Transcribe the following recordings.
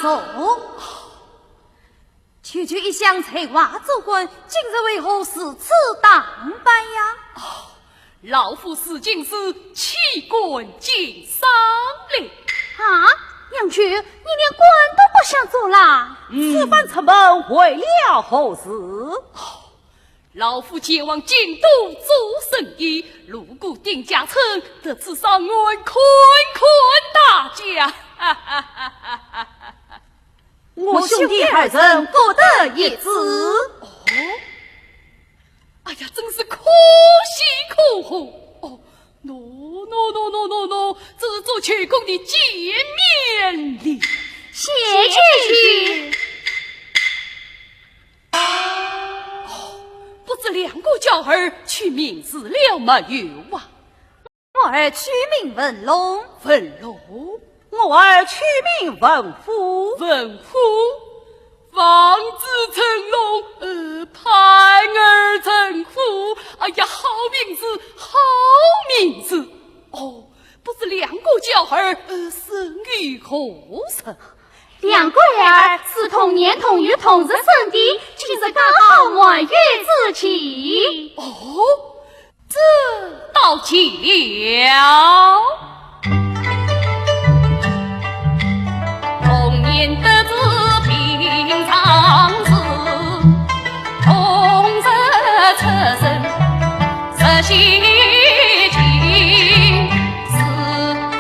送。区区一乡才娃做官，今日为何是此打扮呀？老夫是今是弃官进商了。娘婿，你连官都不想做啦？此番出门为了何事？老夫前往京都做生意，路过丁家村，得知上岸坤大家。我兄弟二人各得一子。哎呀，真是可喜可贺！no，这做曲公的见面礼，谢去。不知两个娇儿取名字了没有啊？我儿取名文龙，文龙；我儿取名文虎，文虎。王子成龙，盼儿成虎。哎呀，好名字，好名字！不知两个娇儿生于何城？两个儿是同年同月同日生的，今日刚好满月之期。这倒奇了。童年得知平常事，同日出生实习情，自古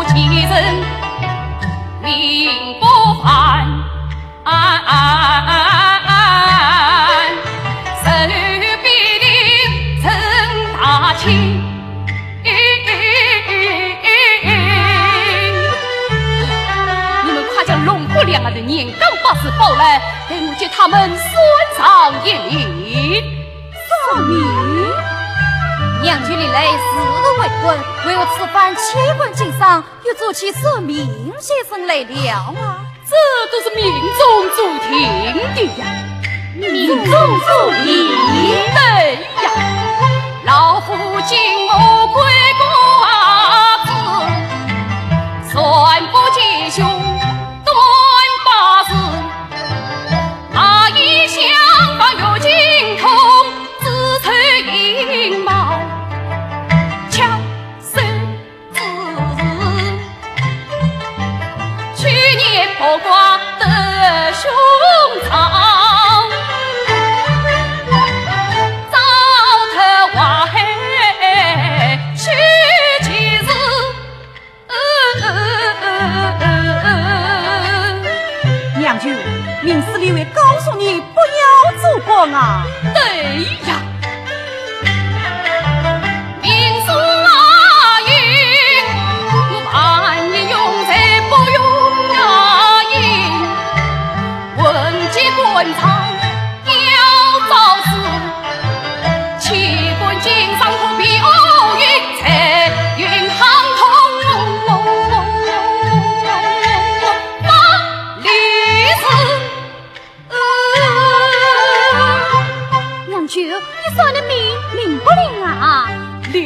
其人名不凡，手必定成大器。两个的年刚把事报来，给我接他们孙上一礼。送礼，娘婿历来死而为官，为我此番弃官进商，又做起舍命先生来了啊！这都是命中注定的呀，命中注定。对呀，老夫今谋归寡子，算不吉凶。破瓜的胸膛，糟蹋瓦黑去其日。娘舅，明司里会告诉你不要做官啊。对呀。官场要造事，弃官进商何必奥运彩云航空，方律师。娘舅，你算的灵不灵啊？灵，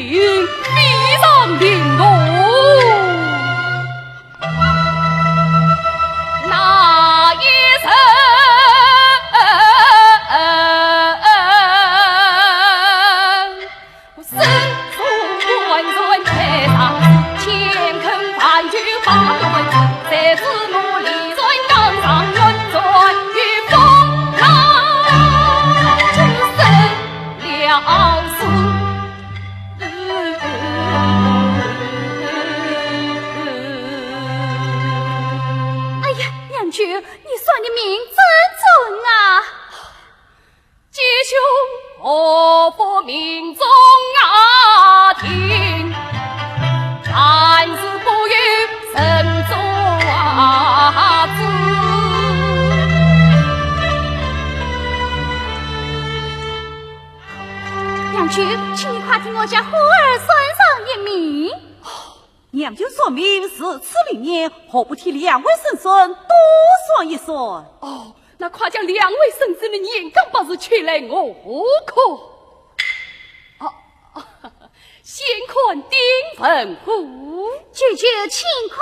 非常灵哦。那一生才是努力在岗上运转与风浪，只剩了事。哎呀，娘舅，你算的命真准啊！吉凶何不命中啊听，凡事不与神做子。娘舅，请你快替我家虎儿算上一命。娘舅说明是此历年，何不替两位婶婶多算一算？那快将两位婶婶的年纲八字取来我可。先看丁文虎，舅舅请看。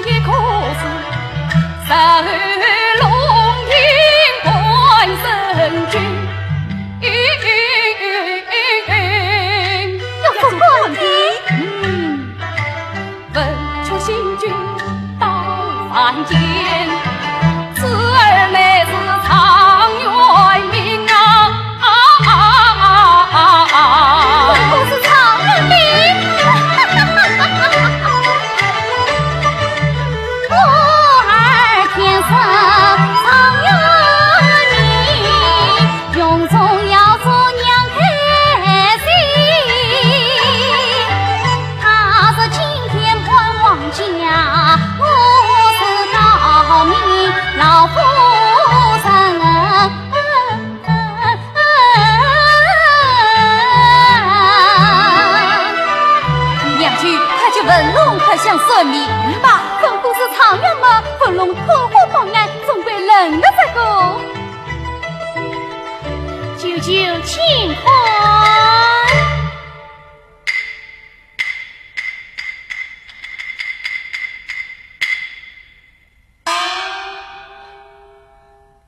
也可是神龙天冠圣君。有什么问题？问出新君到凡间，此儿乃是常元明啊！不是常元明，我儿天生常元明，永宗要做娘开心。他是今天还王家，我是高明老夫人。娘婿，快去文龙快向算命吧。本不是常人吗？文龙托付报案，总归人的这个。舅舅请宽。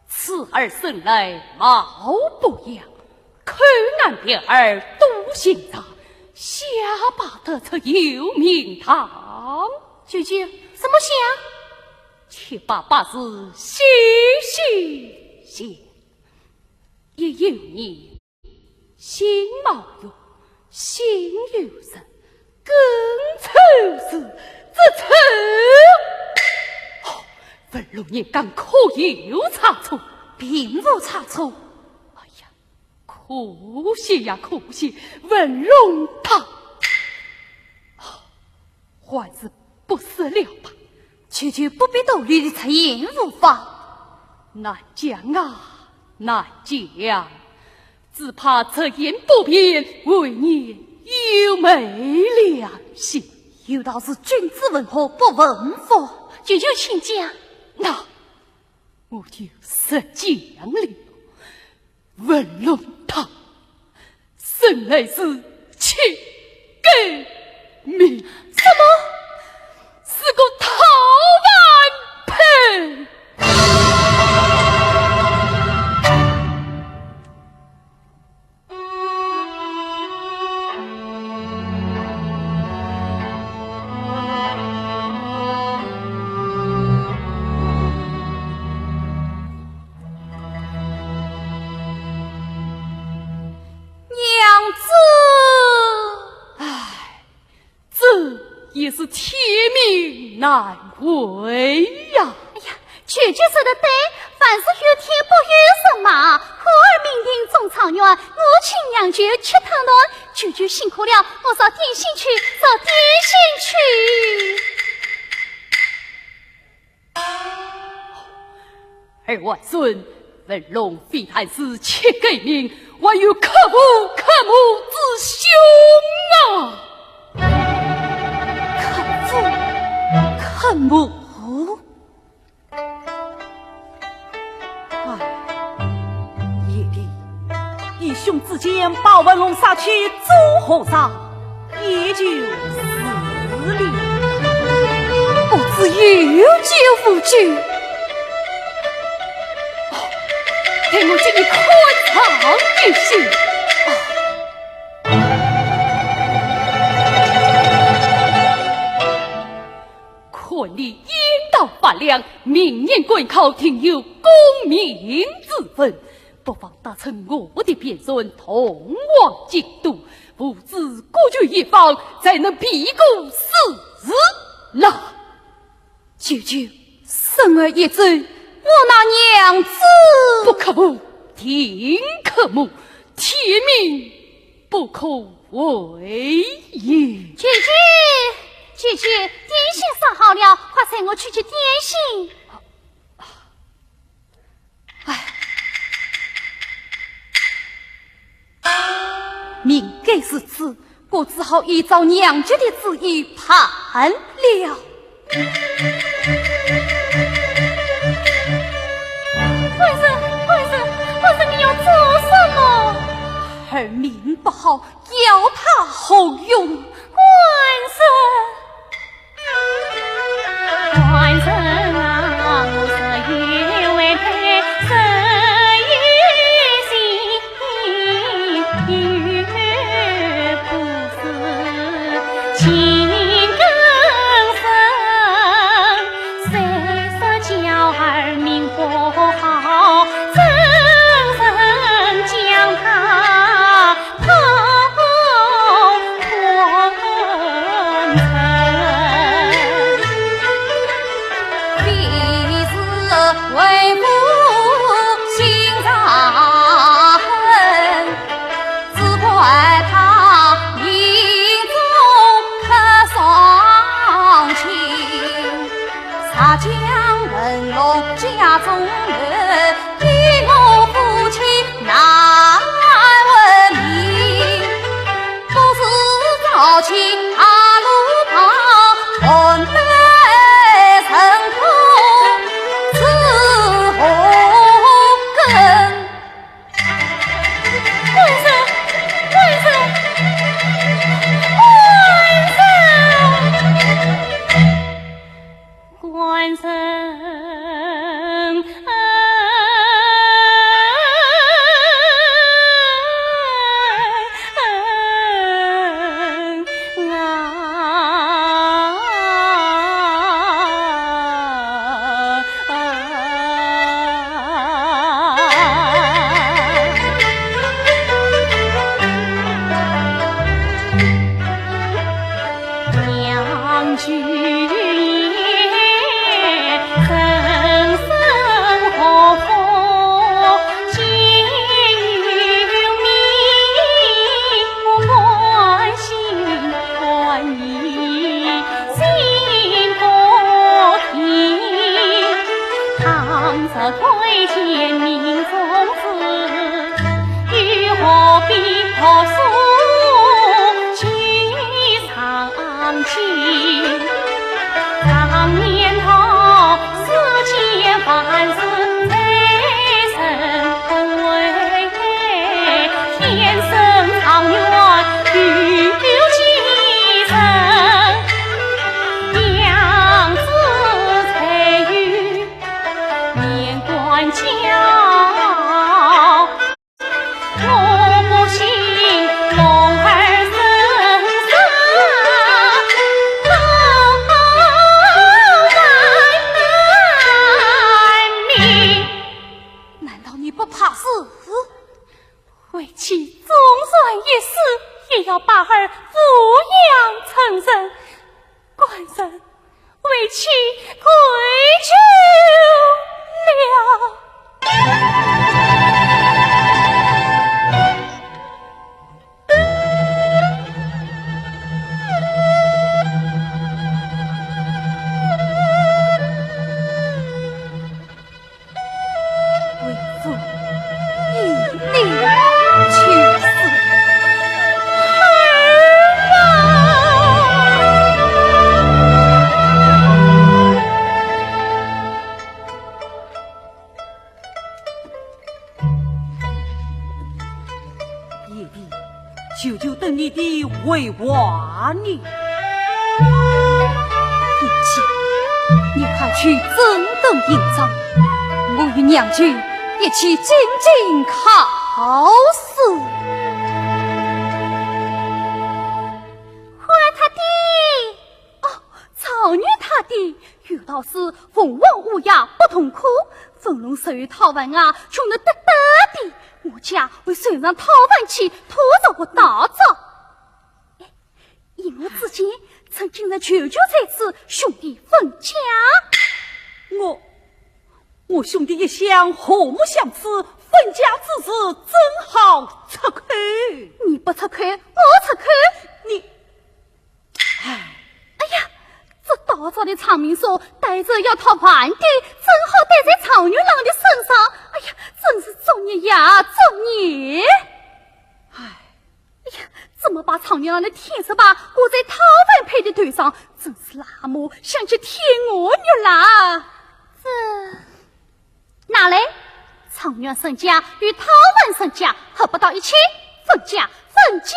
此儿生来貌不扬，口难辩儿笃心肠，下巴得出有名堂。舅舅，什么想？七八八字细细想，也有你心貌用，心有神，更丑事之丑。文龙年刚可有差错，并无差错。哎呀，可惜呀，可惜文龙他，还是不死了吧。舅舅不必多虑的出言无妨。难讲啊，难讲，只怕出言不便，为你有没良心。有道是君子问祸不问福。舅舅请讲。那我就实讲了。文龙他生来是七根命，什么？是个陶碗盆。也是天命难违呀！哎呀，舅舅说的对，凡事有天不有神嘛。可儿明定中常元，我请娘舅吃汤团。舅舅辛苦了，我烧点心去，烧点心去。儿外孙，文龙非但是七个命，还有克父克母之兄啊！克母，夜里义兄之间把文龙杀去做和尚，也就死了。不知有救无救。待我这里宽敞一些。看你言道发亮，明年贵考庭有功名之分，不妨搭乘我的便孙同往京都，不知孤居一方，才能避过死难。舅舅，生儿一走，我那娘子不可不，天可母，天命不可违也。舅舅，舅舅，点心烧好了，快催我去吃点心。哎，命该是此，我只好依照娘舅的旨意判了。官人，你要做什么？儿命不好，要他后用。官人。为娃呢？父亲，你快去整顿营帐，我与娘舅一起静静考试。花他爹，哦，草女他爹，遇到是凤凰乌鸦不同苦，粉龙手与讨饭啊，穷得得得的。我家为手上讨饭去，拖着我打着。因我之前曾经在舅舅在此兄弟分家，我兄弟一向和睦相处，分家之事真好吃亏。你不吃亏，我吃亏。你，哎呀，这大早的长命说带着要讨饭的，正好带在草女郎的身上。哎呀，真是作孽呀，作孽！哎呀，怎么把草女郎的天色把裹在讨饭配的腿上，真是那么想起天鹅女啦！这哪来？草女郎身家与讨饭身家合不到一起，分家分家！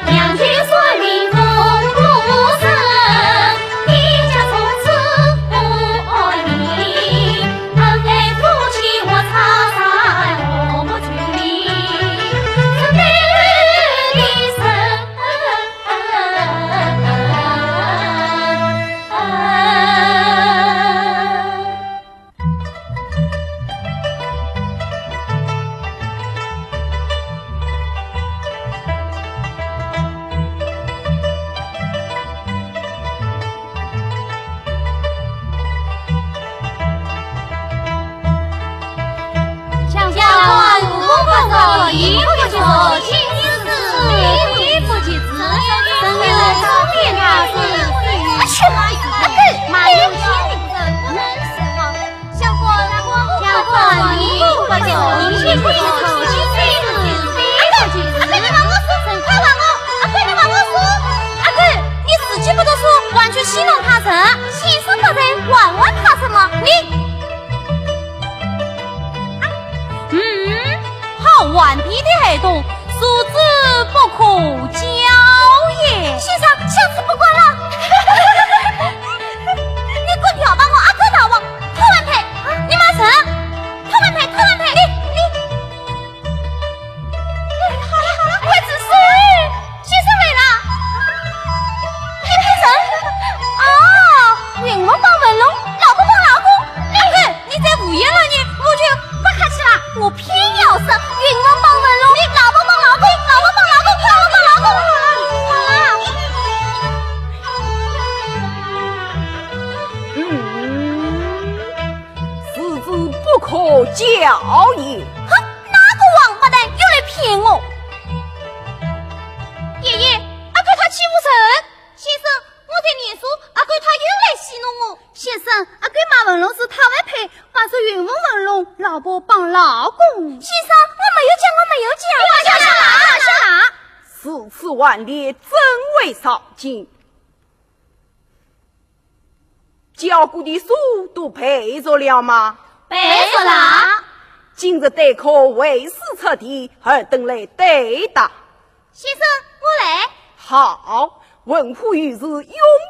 娘亲说去戏弄他人，先生不在玩玩他什么？好顽皮的孩童，素质不可教也。先生，下次不管了。你滚条把我阿哥大王拖完赔，你马上拖完赔，你好了，快止水，先生来了。你骗人哦，云梦帮文龙，老婆帮老公，你在胡言乱语，我就不客气了，我偏要生云梦帮文龙，你老婆帮老公，老婆帮老公，老婆帮老公，此子不可教也。哼，哪个王八蛋又来骗我？爷爷，阿哥他欺负人。先生，我在念书，阿哥他又来戏弄我。先生，阿哥马文龙是他外配，还是云文龙老婆帮老公？先生，我没有讲。下哪？此次顽劣真为少经，教过的书都背着了吗？背着啦。今日对课为师出题，尔等来对答。先生，我来。好，文虎于是勇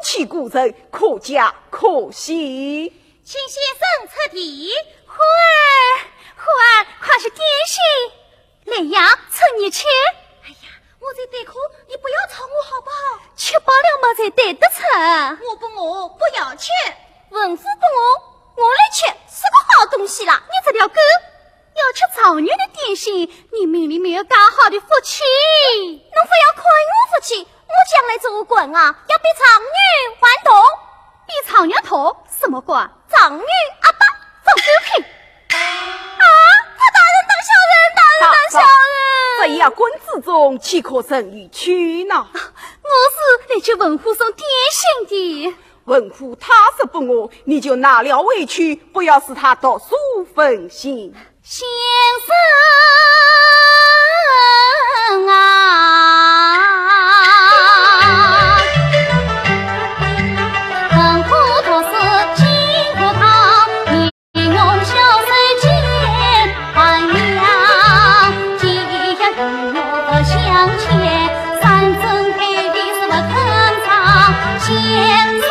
气鼓人，可嘉可喜。请先生出题。虎儿，快是点心。来呀，趁你吃。哎呀，我在对课，你不要吵我好不好？吃饱了嘛才对得吃。我不要吃。文虎不我来吃，是个好东西啦。你这条狗要吃草原的点心，你命里没有刚好的福气。侬非要亏我福气，我将来做官啊，要比常女还痛。比常女痛什么官？常女阿爸放狗屁。他大人当小人。这样棍之中岂可胜于屈呢？我是来去文虎送点心的。文虎他是不我，你就拿了回去，不要使他读书分心。先生啊，文虎都是金虎堂，你用小水煎寒凉，既然与我的相牵，三针黑的是不肯长，先生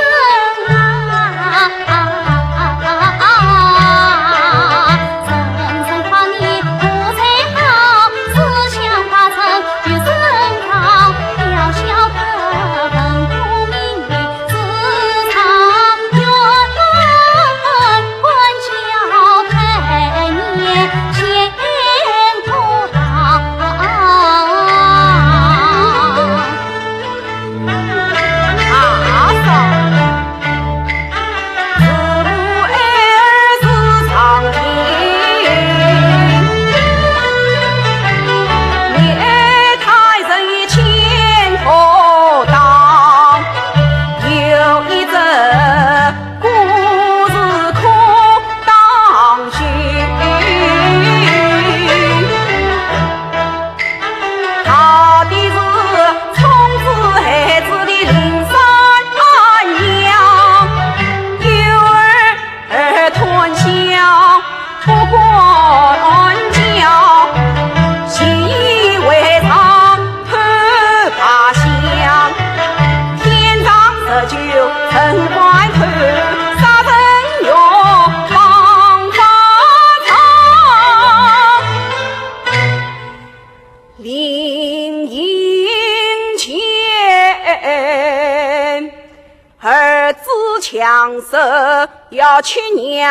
强色要去娘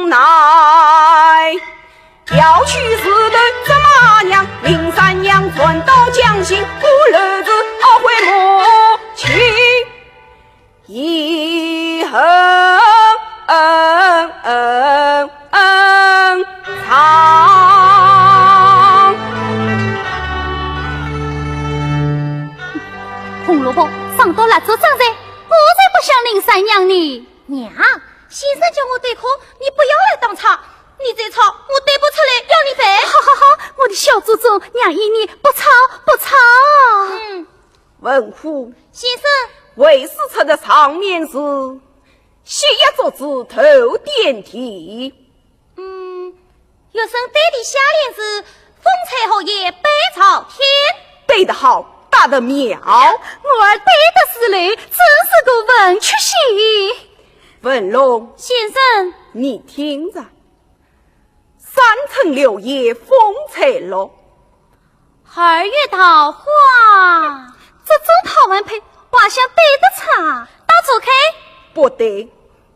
来，要去是的这马娘，林三娘转到江心，不日子会母亲以后长。红萝卜上到蜡烛上在，我才不想林三娘呢。娘，先生叫我对口，你不要来当吵，你再吵我对不出来，要你赔。好好好，我的小祖宗，娘依你不吵不吵。文虎先生，为师出的场面是写一桌子头点题。有声对的下联是风采后叶北朝天。对得好，答得妙。我儿对的是嘞，真是个文曲星。文龙先生，你听着，三层柳叶风采落，二月桃花，这种桃文配画像对得差，到处开不对，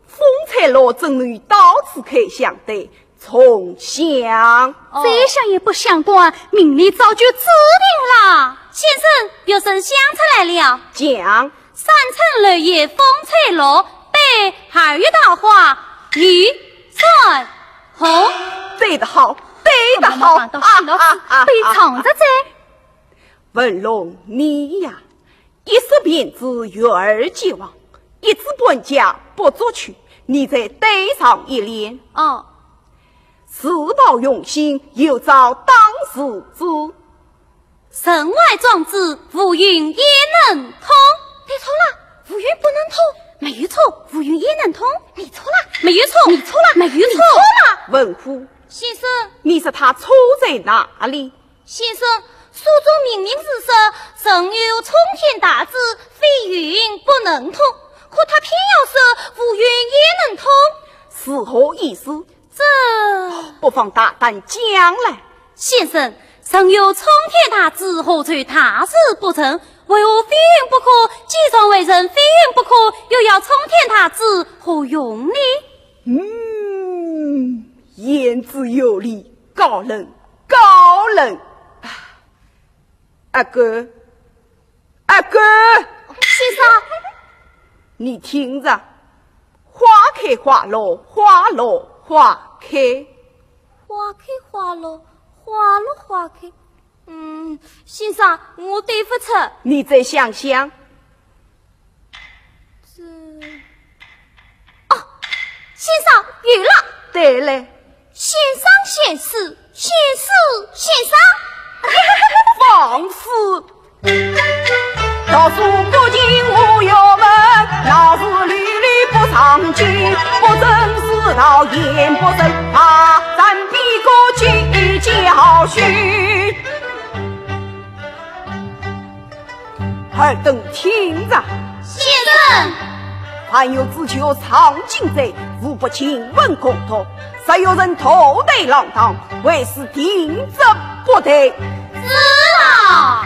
风采落正与到处开相对，重相。这想也不相关，命里早就注定了。先生，有声想出来了，讲三层柳叶风采落，北二月桃花绿彩虹。对得好，对得好，到徐老师被藏着在。文龙你呀，一时便知悦耳即忘，一知半解不作曲，你再对上一联。哦，世道用心，有照当时之。身外壮志，浮云也能通。你错了，浮云不能通。没有错，浮云也能通。你错了，没有错，你错了，没有错了。文虎先生，你说他错在哪里？先生，书中明明是说神有冲天大志，非云不能通，可他偏要说浮云也能通，是何意思？这不妨大胆讲来。先生，神有冲天大志，何传大事不成？为何非云不可？既然为人非云不可，又要冲天大志，何用呢？言之有理，高人高人。阿哥，阿哥，先生，你听着，花开花落，花落花开，花开花落，花落花开。先生，我对不出。你再想想。先生有了。对了，先生先死，先死先生。放肆！道书不进无有门，老是屡屡不上进，不正是道言不正，他咱比过去教训。尔等听着，先生，凡有只求藏经贼，无不亲吻公托，实有人头戴浪荡，为是定责不得。知道。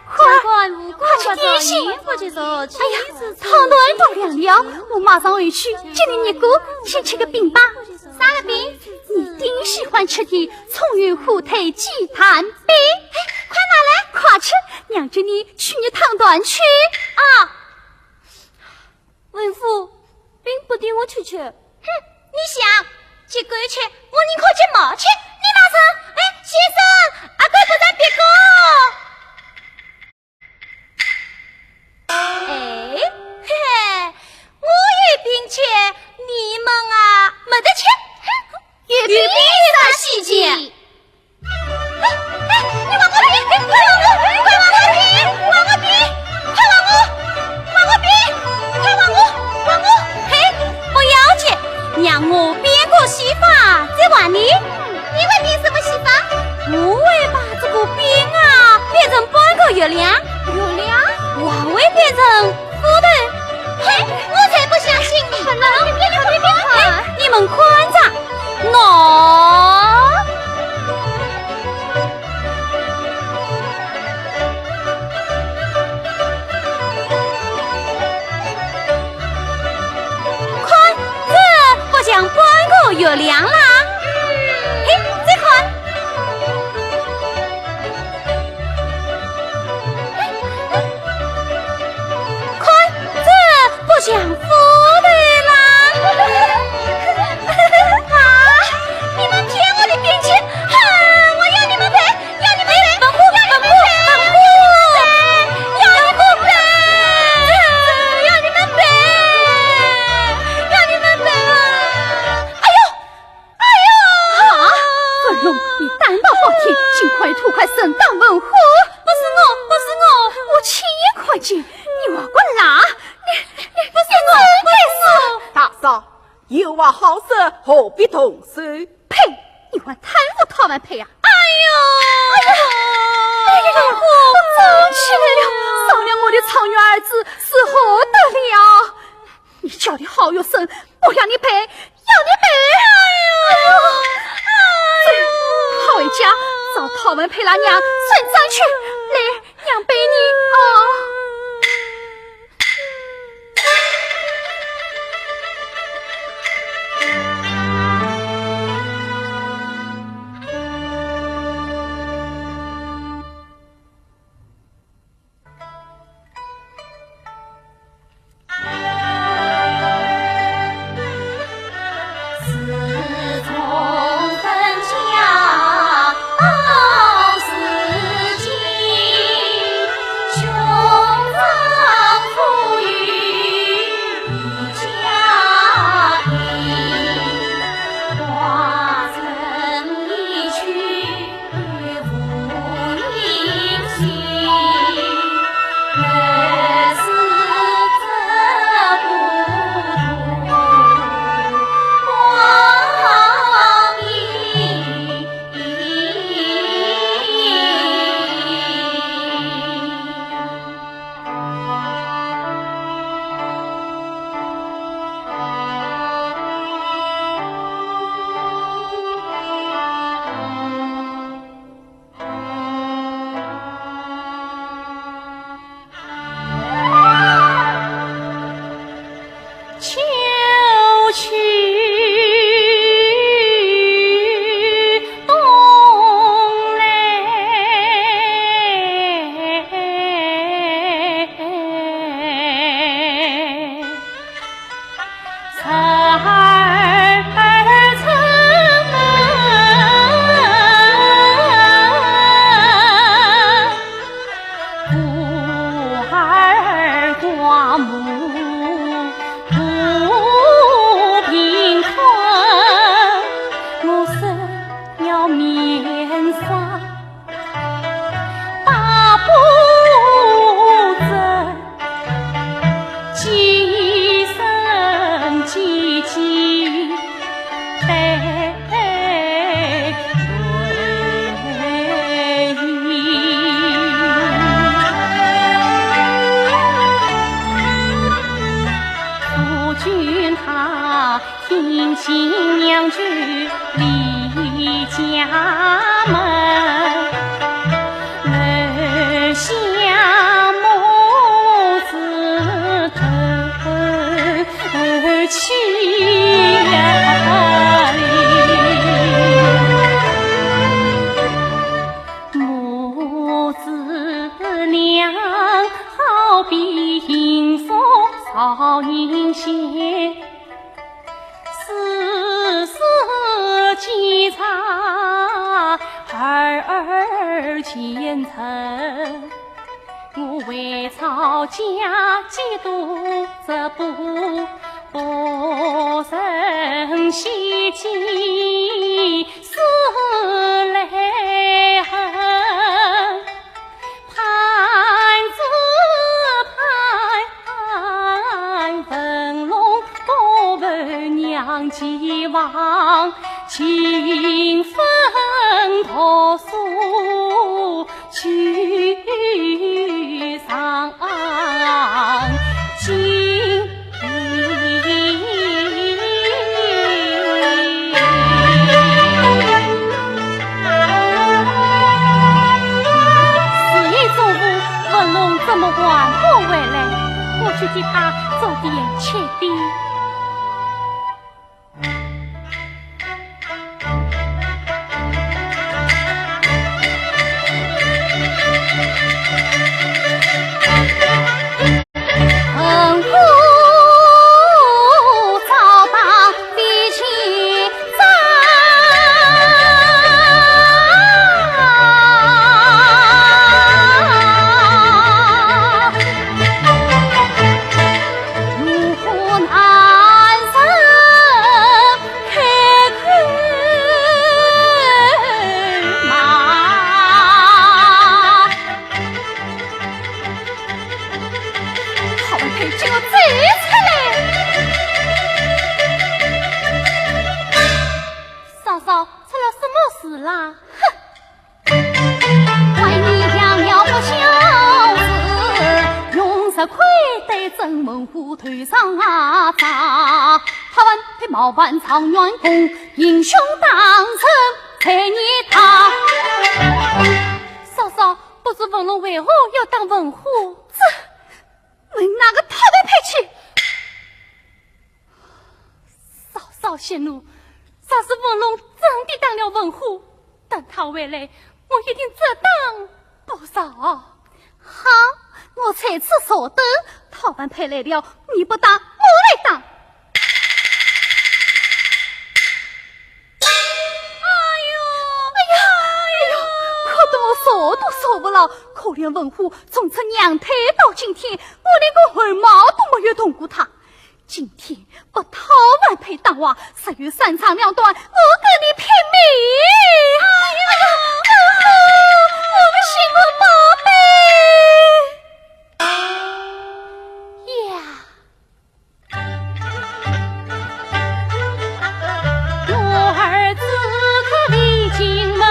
快快提醒！哎呀，讨论到凉了，我马上回去接你二哥去吃个饼吧。啥个饼？你一定喜欢吃的葱鱼火腿鸡蛋饼。快拿来，快吃！娘叫你去你汤团去啊！文夫，并不带我去吃。你想去过去，我宁可去冒去。你马上，先生，阿贵不在别个。嘿嘿，我有并且你们啊没得吃。有病啥细节？你往我比，快往我，快往我比，往我比，快往我，往我比，快往我，往我。嘿，不要紧，让我变个戏法再还你。你会变什么戏法？我会把这个饼啊变成半个月亮，我会变成斧头。嘿，我才不相信你！快，你们看着，喏。看，这不像半个月亮啦。嘿，再看。不想付的啦！啊！你们骗我的饼钱！我要你们赔！要你们赔！文虎！要你们赔！要你们赔！哎呦！啊！文龙，你胆大包天，尽快吐快神当文虎！不是我！好色何必同手？呸！你还贪污讨完赔啊！哎呀！我走起来了，丧了我的草女儿子是何得了？你叫的好有声，我让你赔，要你赔！跑回家找讨完赔老娘算账去，来，娘陪你啊！听新娘婿离家门，楼下母子头去呀母子俩好比迎风草迎仙，丝丝稽查，儿前程。我为草家几度这不胜希冀，思泪痕。盼文龙多问娘寄望，情分托诉去上京。文龙怎么还不回来？我去替他做点切的。啊！曾文虎头上扎，他问配毛板长远弓，英雄当成才你他。嫂嫂，不知文龙为何要当文虎？这问哪个讨的配去？嫂嫂息怒，若是文龙真的当了文虎，等他回来，我一定责当不少。好，我在此所得，讨办配来了，你不当，我来当。说都说不牢，可怜文虎从此娘胎到今天，我连个耳毛都没有动过他。今天不讨完配当娃，只有三长两短，我跟你拼命！我们心呀，我儿子可离进门。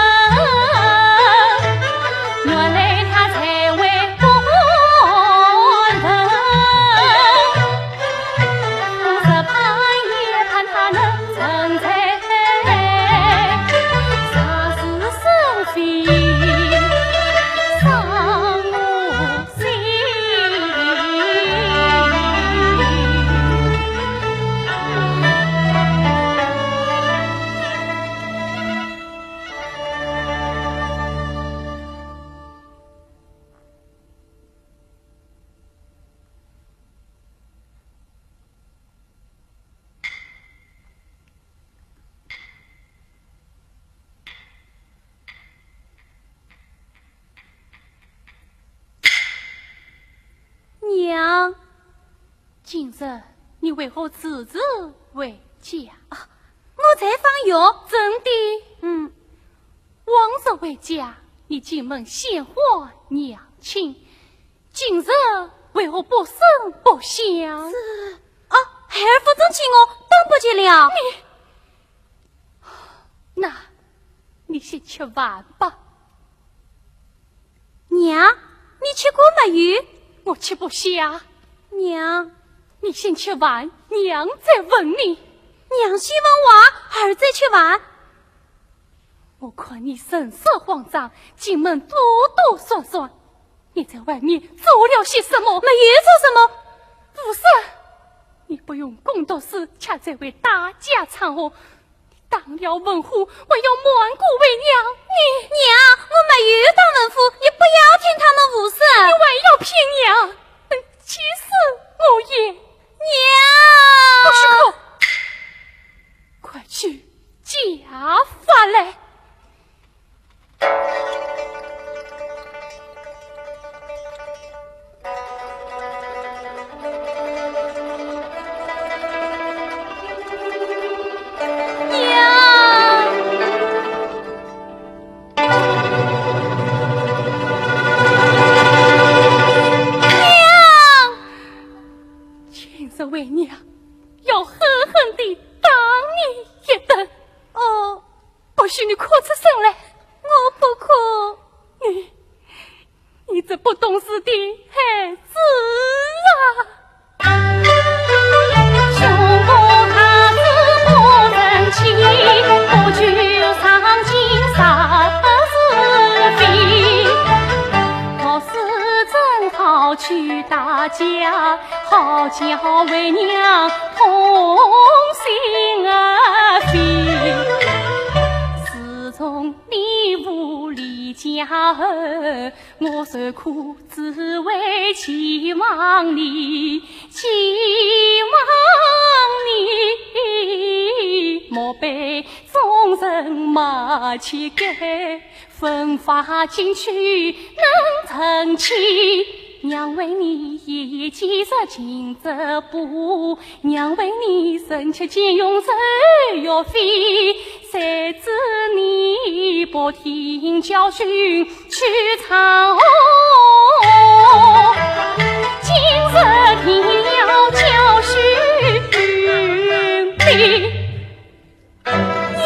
娘，今日你为何自自回家？我在放药。真的？往日回家，你进门献花娘亲，今日为何不声不响？孩儿不争气，我等不及了。你先吃饭吧。娘，你吃过没有？我吃不下。娘，你先吃完，娘再问你。娘先问娃，儿再吃完。我看你神色慌张，进门哆哆嗦嗦，你在外面做了些什么？没有做什么。不是，你不用公读时，恰在为大家唱和。当了文虎，我要满顾为娘。娘，我没有当文虎，你不要听他们胡说。你还要骗娘？其实我也娘，不许哭，快去家法来。为娘要狠狠地打你一顿。不许你哭出声来。我不哭。你这不懂事的孩子啊！兄母他子不争气，不惧上进杀是非。我是正好去大家，好叫为娘痛心而飞。自从你无离家后，我受苦只为期望你，期望你莫被众人骂乞丐，奋发进取能成器。娘为你一记着金子布，娘为你身吃金用手药费，谁知你不听教训去唱今日定要教训你。娘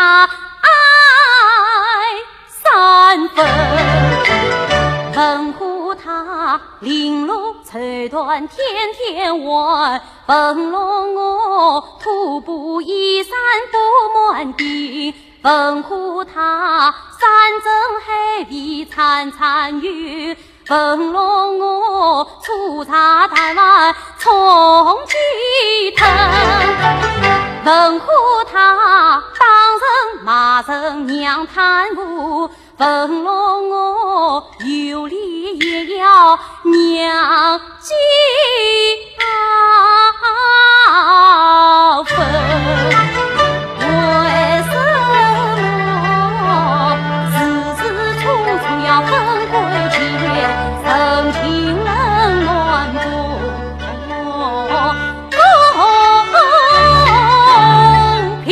他爱3分。文虎他绫罗绸缎天天换，文龙我徒步衣衫不满地。文虎他山珍海味餐餐有，文龙我粗茶淡饭从鸡藤。文虎他当人骂人娘贪污，文龙我有理也要娘几分。为什么自匆匆要分归前，曾情人乱不公平？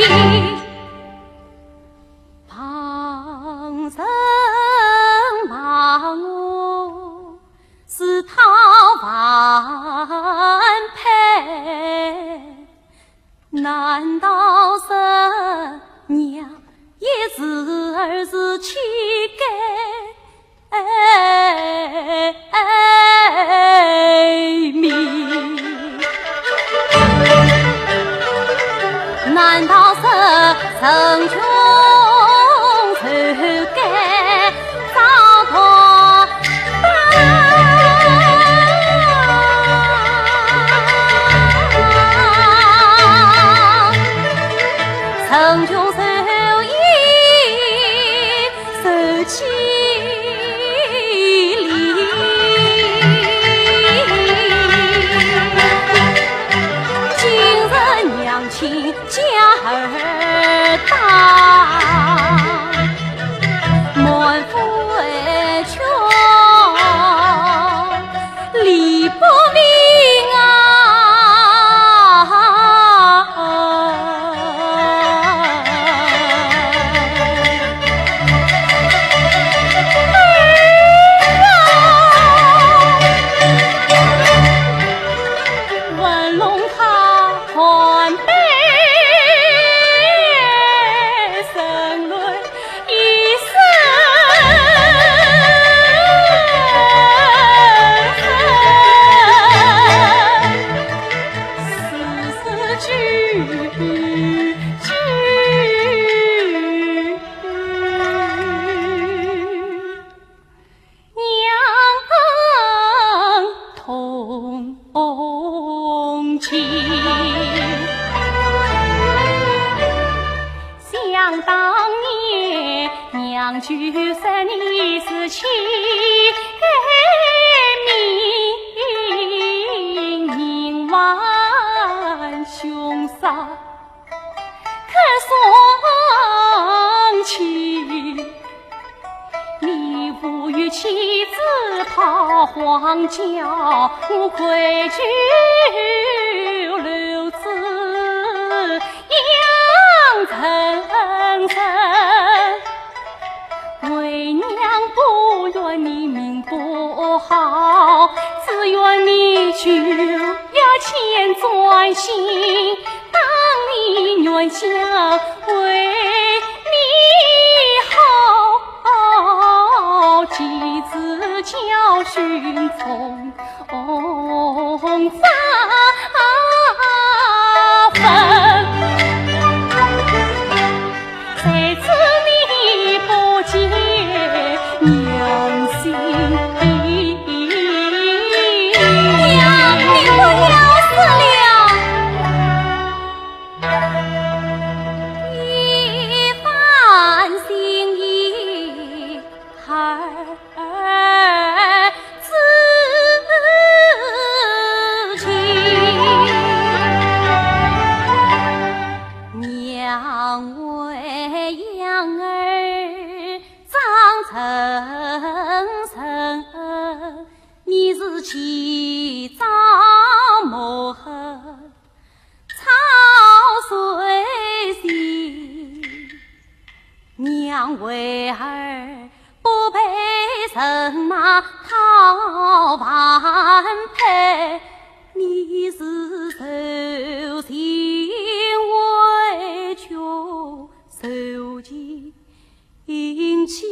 旁人骂我是讨饭配，难道神娘也是儿子乞丐命？难道是城穷愁该遭拖城穷愁意受气力，今日娘亲家儿大，满腹哀穷理不明啊！文龙他还悲神论一生丝句娘同情。想当年娘就算你是亲命，人万凶杀可双亲，你无与妻子讨黄家，我愧疚留子养成神，为娘不愿你命不好，只愿你就要千转心，当你愿想为你好，妻子教训从发分。谁知你不解娘心意，娘你不要死了，一番心意孩儿自情，娘为养儿长成神，你是起早莫恨操碎心，娘为儿不配神马讨饭配，你是受尽委屈受受尽气。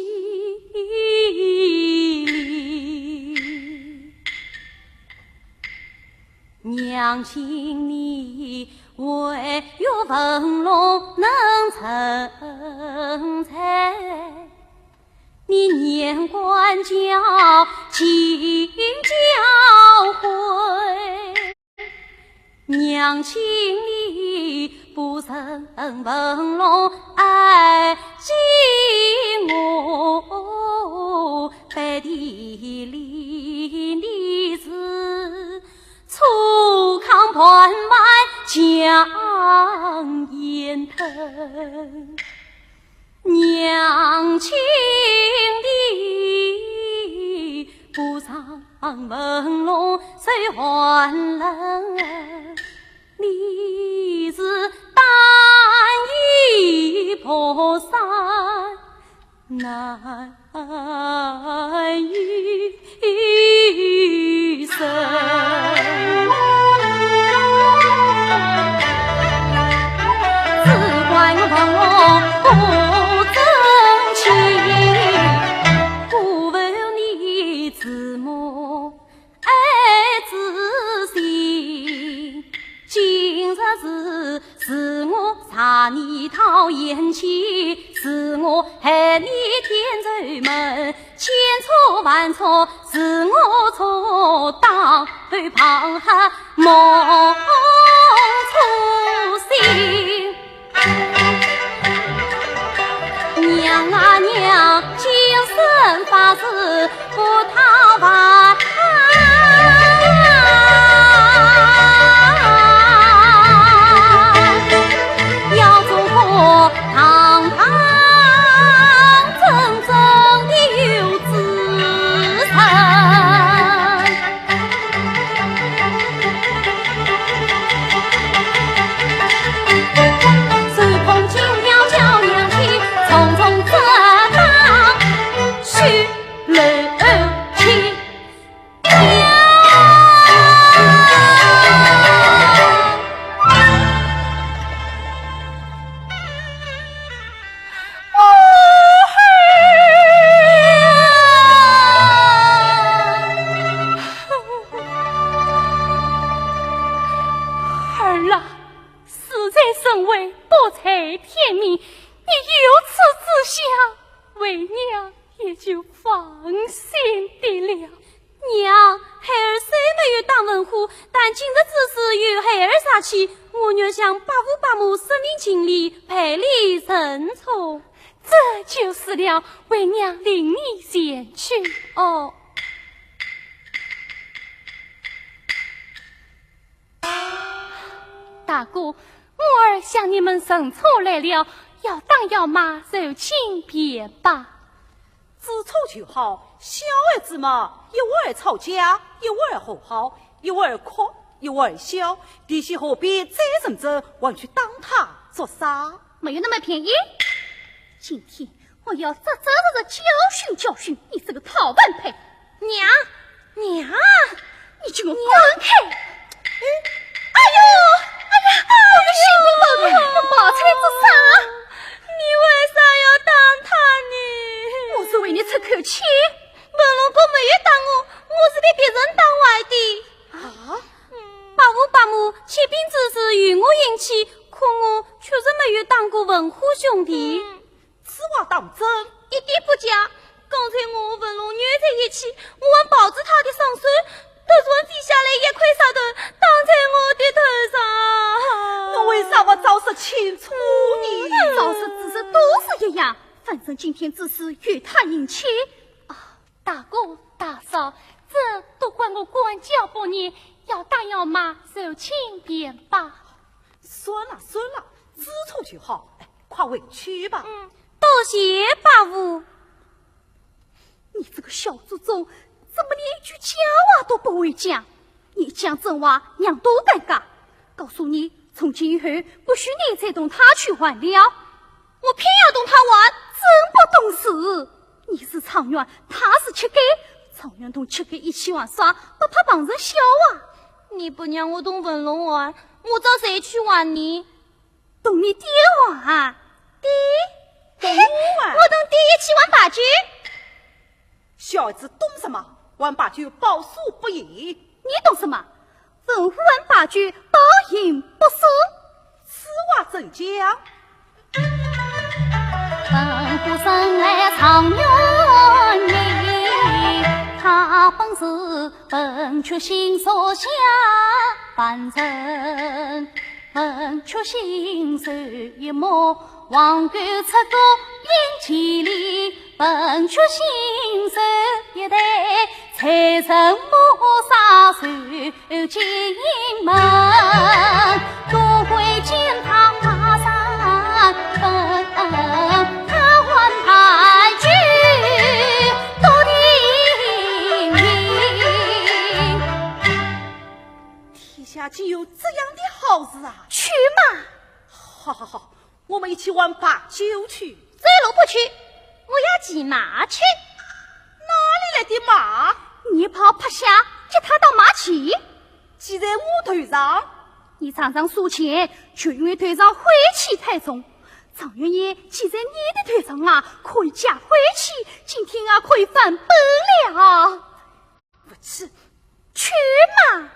娘亲你唯有文龙能成才，你年关教尽教诲，娘亲你不曾文龙爱敬我，背地里你是粗糠盘麦将烟腾，娘亲你不上文龙谁还冷，你是单衣破衫难余生。只怪我文龙不争气，不负你自母爱之心。今日是我查你讨厌妻，是我害你天仇门，千错万错是我错，当对旁下梦初心。娘啊娘，今生发誓不讨还，要做个堂堂正正的有子臣。手捧金条叫娘亲，匆匆遮挡须楼妻。儿啊，死在身为，不才天命，你有此志向，为娘也就放心的了。娘，孩儿虽没有当文虎，但今日之事与孩儿杀气，我愿向八父八母申明尽力，赔礼陈错。这就是了，为娘领你前去。哦，大哥，我儿向你们认错来了，要当要骂，就请便罢。知错就好，小儿子嘛，一会儿吵架，一会儿和好，一会儿哭，一会儿笑，弟媳何必再认真往去当他做啥？没有那么便宜。今天我要真的教训你这个讨饭配！娘，你就给我滚开！哎呀，我的心不够你宝钗做啥？你为啥要当他呢？我是为你出口气。文龙哥没有当我是被别人当坏的。啊？八父八母起兵之时与我引起，可我确实没有当过文虎兄弟。此话当真？一点不假。刚才我文龙虐在一起，我还抱着他的双手，突然滴下来一块石头挡在我的头上。我为啥不早说清楚呢？早说只是都是一样，反正今天只是与他引起。啊，大哥大嫂，这都怪我管教不严，要打要骂，就请便罢。算了，知错就好，快回去吧。多谢八父。你这个小祖宗，怎么连一句假话都不会讲？你讲真话，娘都尴尬。告诉你，从今以后不许你再同他去玩了。我偏要同他玩，真不懂事。你是常远，他是乞丐，常远同乞丐一起玩耍，不怕旁人笑啊？你不让我同文龙玩，我找谁去玩呢？同你爹玩。爹。儿子懂什么？万把酒保输不赢。你懂什么？文武万把酒保赢不输。此话怎讲？文武生来常愿意，他本是文曲星所下凡人，文曲星手一抹，王冠出国迎千里，文曲星手一代，财神抹纱手进门，多亏见他爬山奔，他还牌局多听听。天下竟有这样的好事啊！去嘛！好好好，我们一起玩把酒去。走路不去，我要骑马去。哪里来的马？你跑趴下，接他到马骑。骑在我腿上。你常常输钱，就因为腿上晦气太重。常愿意骑在你的腿上啊，可以加晦气，今天啊可以翻本了。不去，去嘛！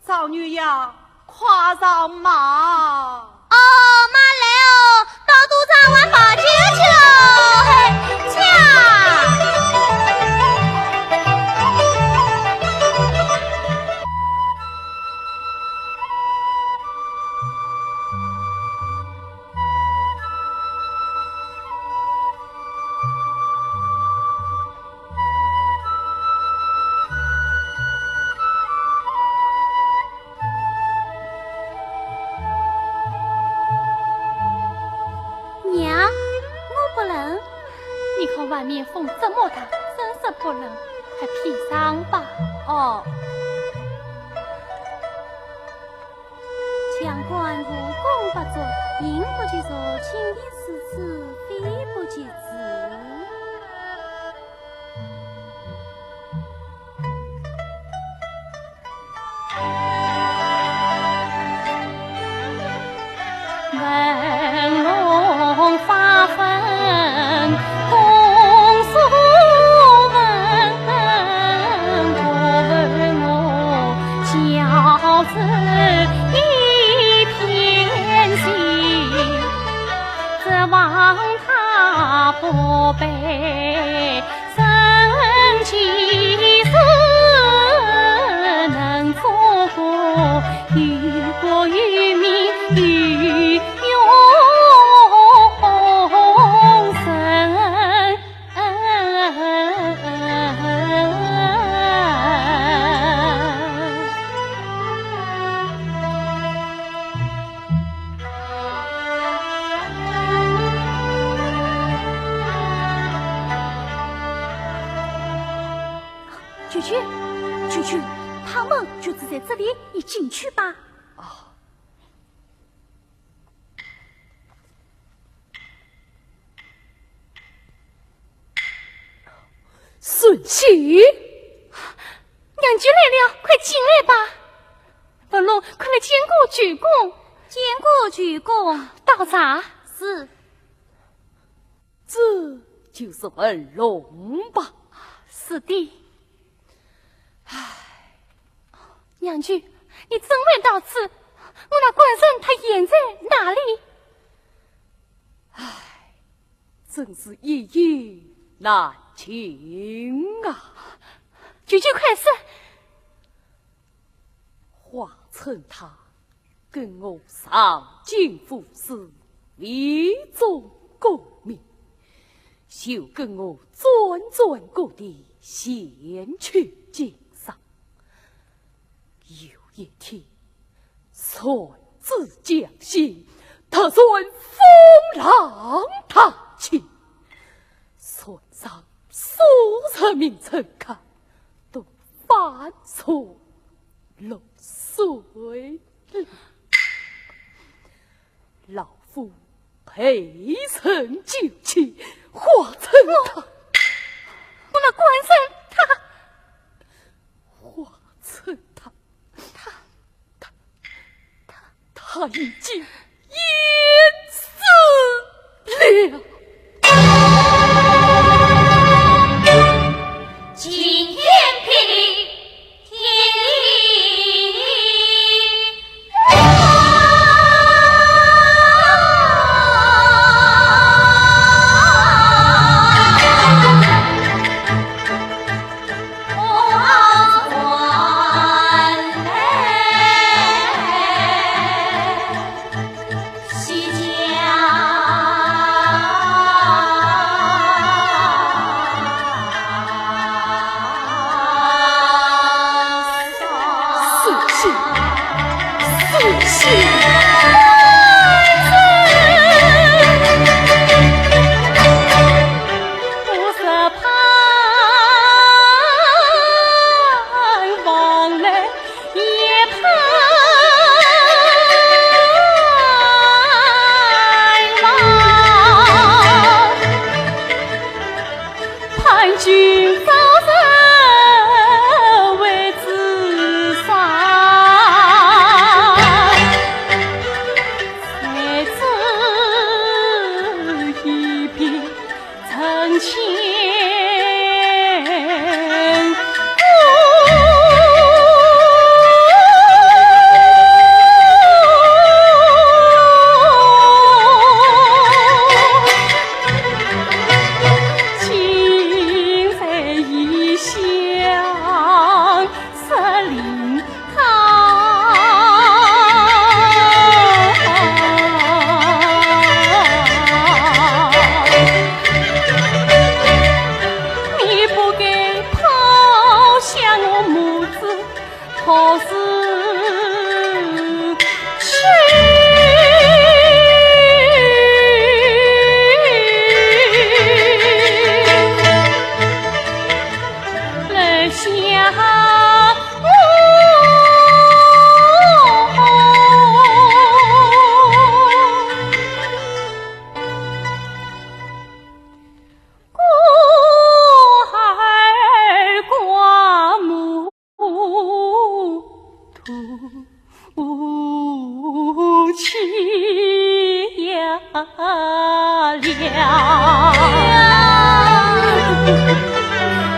少女呀，跨上马。哦，马来哦，到赌场玩把酒去喽！嘿，驾！外面风这么大，真是不冷，快披上吧。哦，强冠如弓不作，引不及手，轻点四次，飞不及子。文龙发奋，公诉文，我问我教子一片心，指望他不被生气事，能做个于国于民于永生。菊菊，菊菊，他们就只在这里，你进去吧。顺喜，娘舅来了，快进来吧。文龙，快来见过鞠躬，见过鞠躬。倒茶。是，这就是文龙吧？是的。娘舅，你怎会到此？我那官人他演在哪里？真是一言难尽啊！舅舅快说。华趁他跟我上京赴死，立宗功名，就跟我转各地，先去经商。有一天，孙子将心，他孙风浪踏青，孙上数十名乘客都犯错落水了，老夫陪臣救起，化成他，我那官人化成他已经淹死了。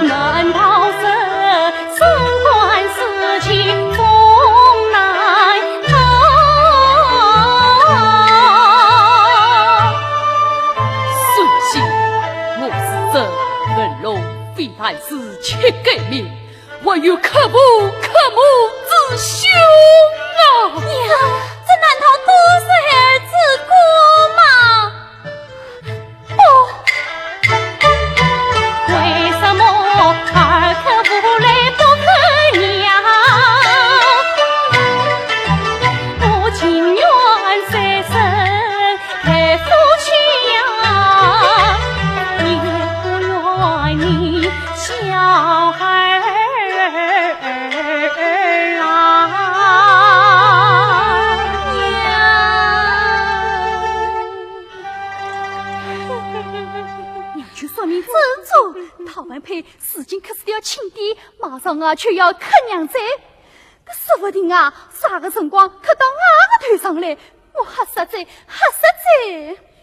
难道是升官事情终难逃？顺心，我是这人龙非但是切改命，还有可母之兄啊！娘，这难道都是儿子过吗？为什么二可不来不可娘？我情愿三生配夫妻呀，也不愿你小孩儿娘就说明真主，陶文佩如今可是要亲爹，马上啊却要克娘在，可说不定啊啥个辰光克到俺个头上来，我吓实在。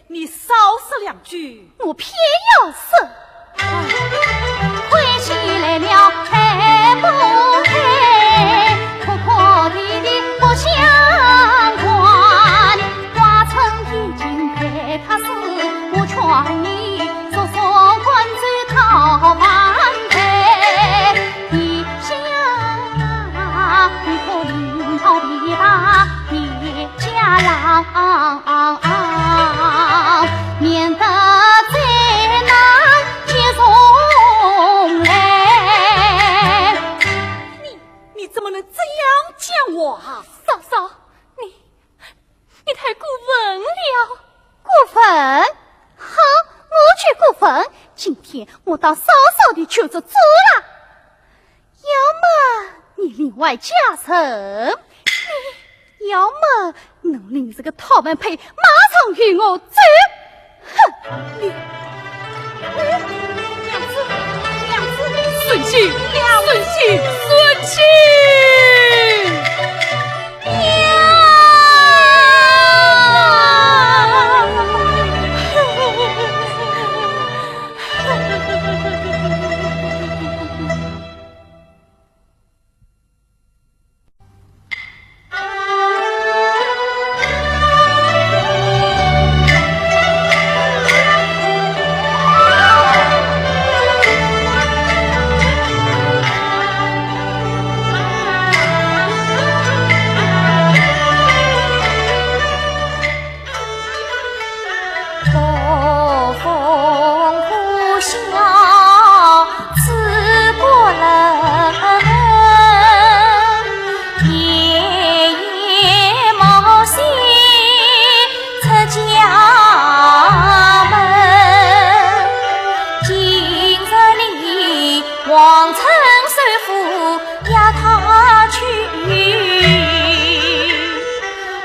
你少说两句，我偏要说。回起来了配不配，哭哭啼啼不相关。花城已经配他是，我劝你说说关子讨盘配。你想你可领导比把别家郎，免得再难接送来。你怎么能这样讲我啊？嫂嫂，你太过分了。过分？哼，我却过分。今天我到嫂嫂的求着做了，要么你另外加成，你要么能令这个陶文佩马上与我走。哼，你顺心，顺心。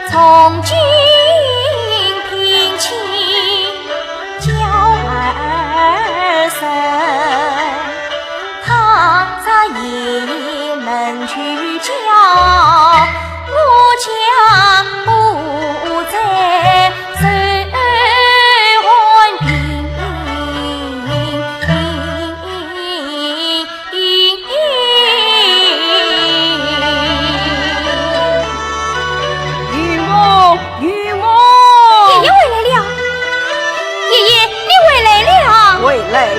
从今聘亲叫儿孙，倘若也能去叫，我将不再受患病。与我爷爷回来了，爷爷你回来了，回来了。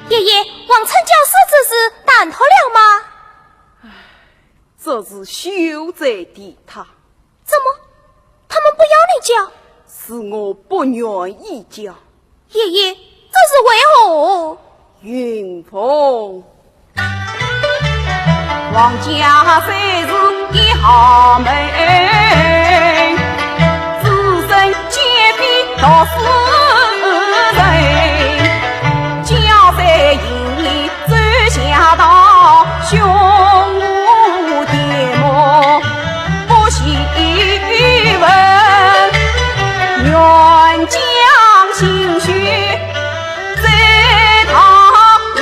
爷爷，王成教师这是谈妥了吗？这是秀才的他，怎么他们不要你教？是我不愿意教。爷爷，这是为何？云峰，王家虽是一豪门，自身皆比读书人，家在营走下到胸无颠簸，不喜闻，愿将心绪在堂里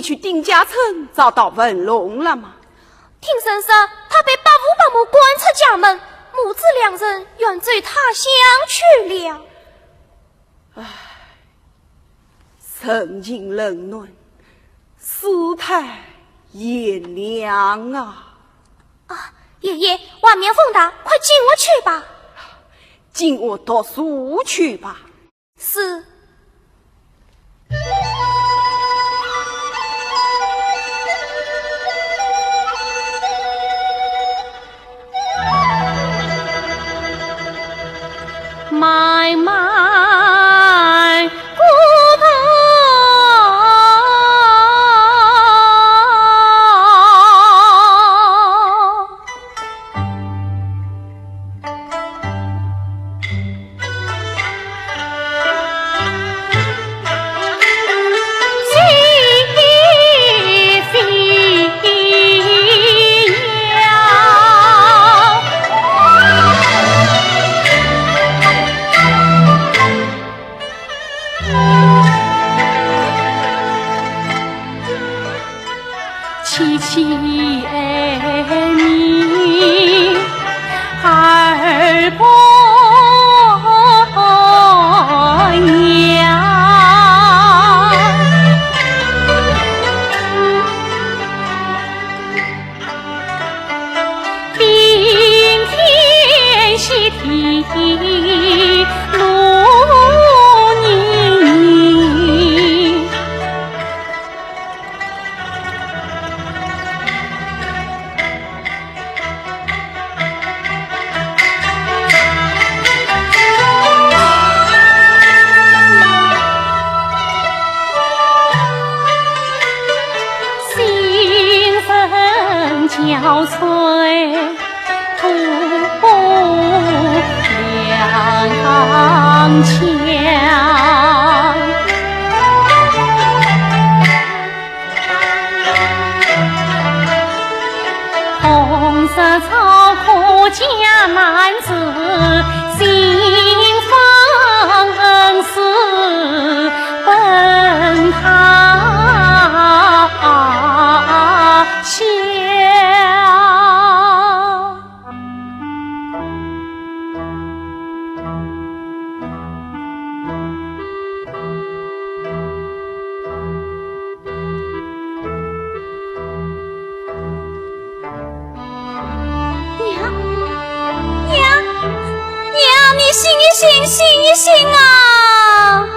去丁家村找到文龙了吗？听声说他被八五八母赶出家门，母子两人远坠他乡去了。曾经冷暖，世态炎凉啊！爷爷，外面风大，快进屋去吧。进我读书去吧。是。买卖骨头，七七儿女二婆娘，冰天雪地路泥，憔悴土两墙，红色草裤家男子，新房恩师奔他乡。醒一醒啊！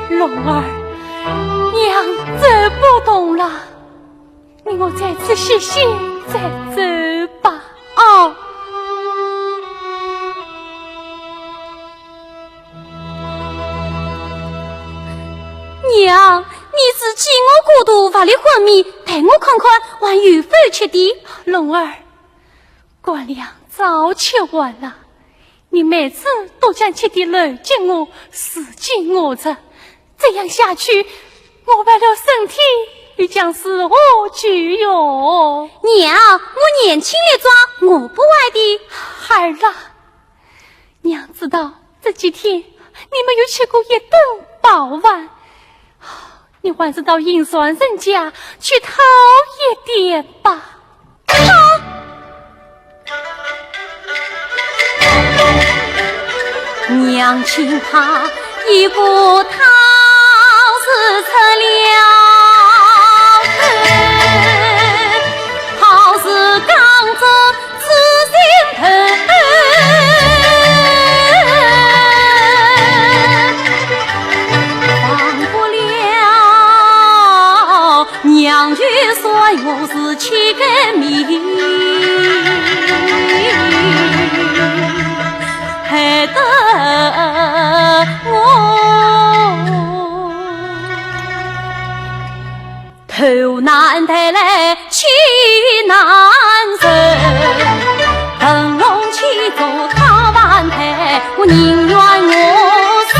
龙儿，娘走不动了，你我再次歇歇再走吧。哦。娘，你是见我孤独乏力昏迷，陪我看看还有否吃的？龙儿，官粮早吃完了。你每次都将吃的搂紧我，死紧我着，这样下去，我为了身体也将死无惧哟。娘，我年轻力壮，我不爱的。孩儿啦，娘知道这几天你没有吃过一顿饱饭，你还是到银酸人家去讨一点吧。娘亲怕一股汤是出了头，好是刚着此心头，忘不了娘就说我是七个米。害得我头难抬来气难受，腾笼起走讨饭台，我宁愿我死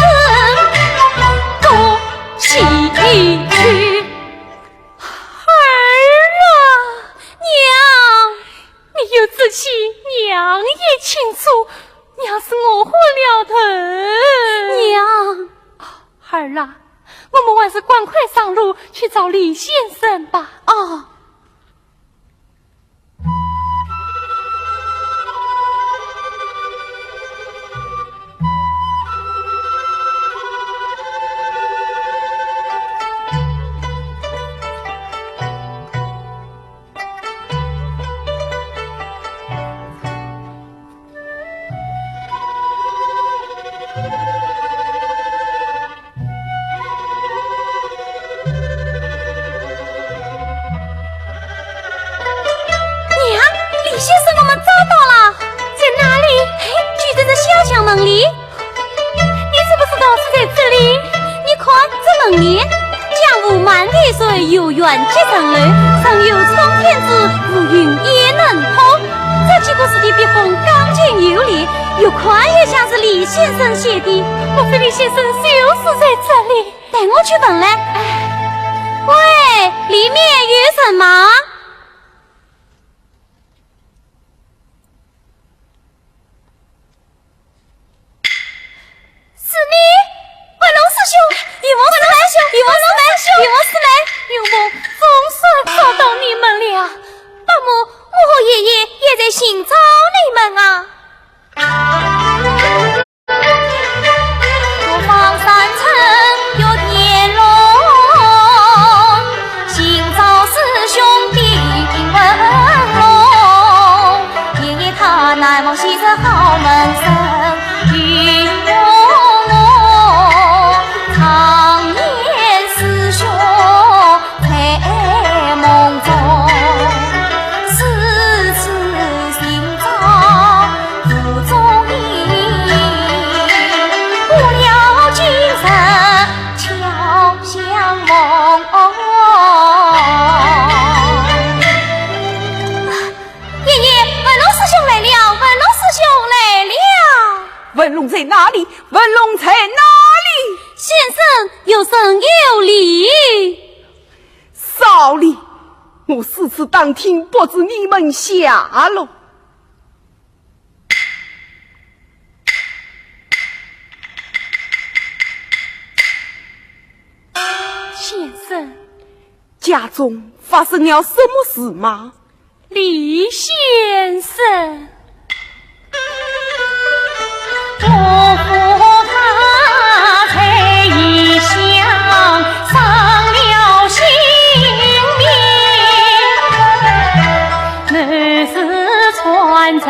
多西去。儿啊，娘，你有志气，娘也清楚。娘是我昏了头，娘，孩儿啊，我们我还是赶快上路去找李先生吧。哦。门里，你知不知道是在这里？你看这门帘，江湖满地水，有缘结成人，上有苍天子，乌云也能通。这几个字的笔锋刚劲有力，越看越像是李先生写的。莫非李先生就是在这里？带我去问来。喂，里面有什么？有梦总算找到你们了。伯母，我和爷爷也在寻找你们啊。我方山城有天龙，寻找师兄弟文龙。爷爷他难忘昔日好门生，与我常年师兄在梦中，次次寻找不踪影，不了今生巧相梦。爷爷，文龙师兄来了，文龙师兄来了。文龙在哪里？文龙在哪里？先生有生有礼。少礼，我4次当庭，不知你们下落。先生，家中发生了什么事吗？李先生，我和他在异乡伤了性命，乃是传承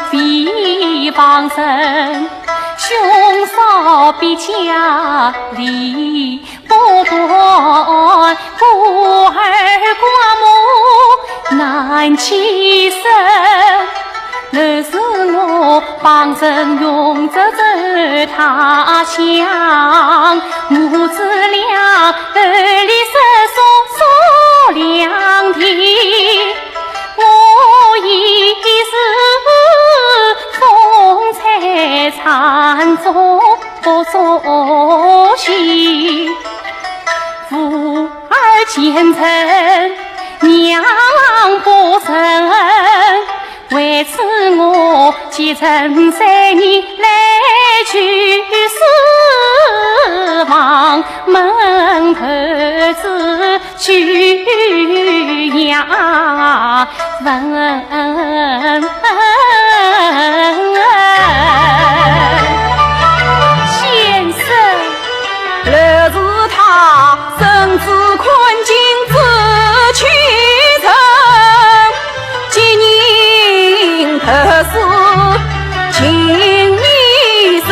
比方生，兄嫂比家里不断，孤儿寡母难栖身。乃是我帮身用着走他乡，母子俩儿里手手两地，我已是风采残中所系，父儿虔诚娘不生，为此我既曾3年来去四方，门头子去呀问。先生，若是他身子困境自去成，今年可是情一生，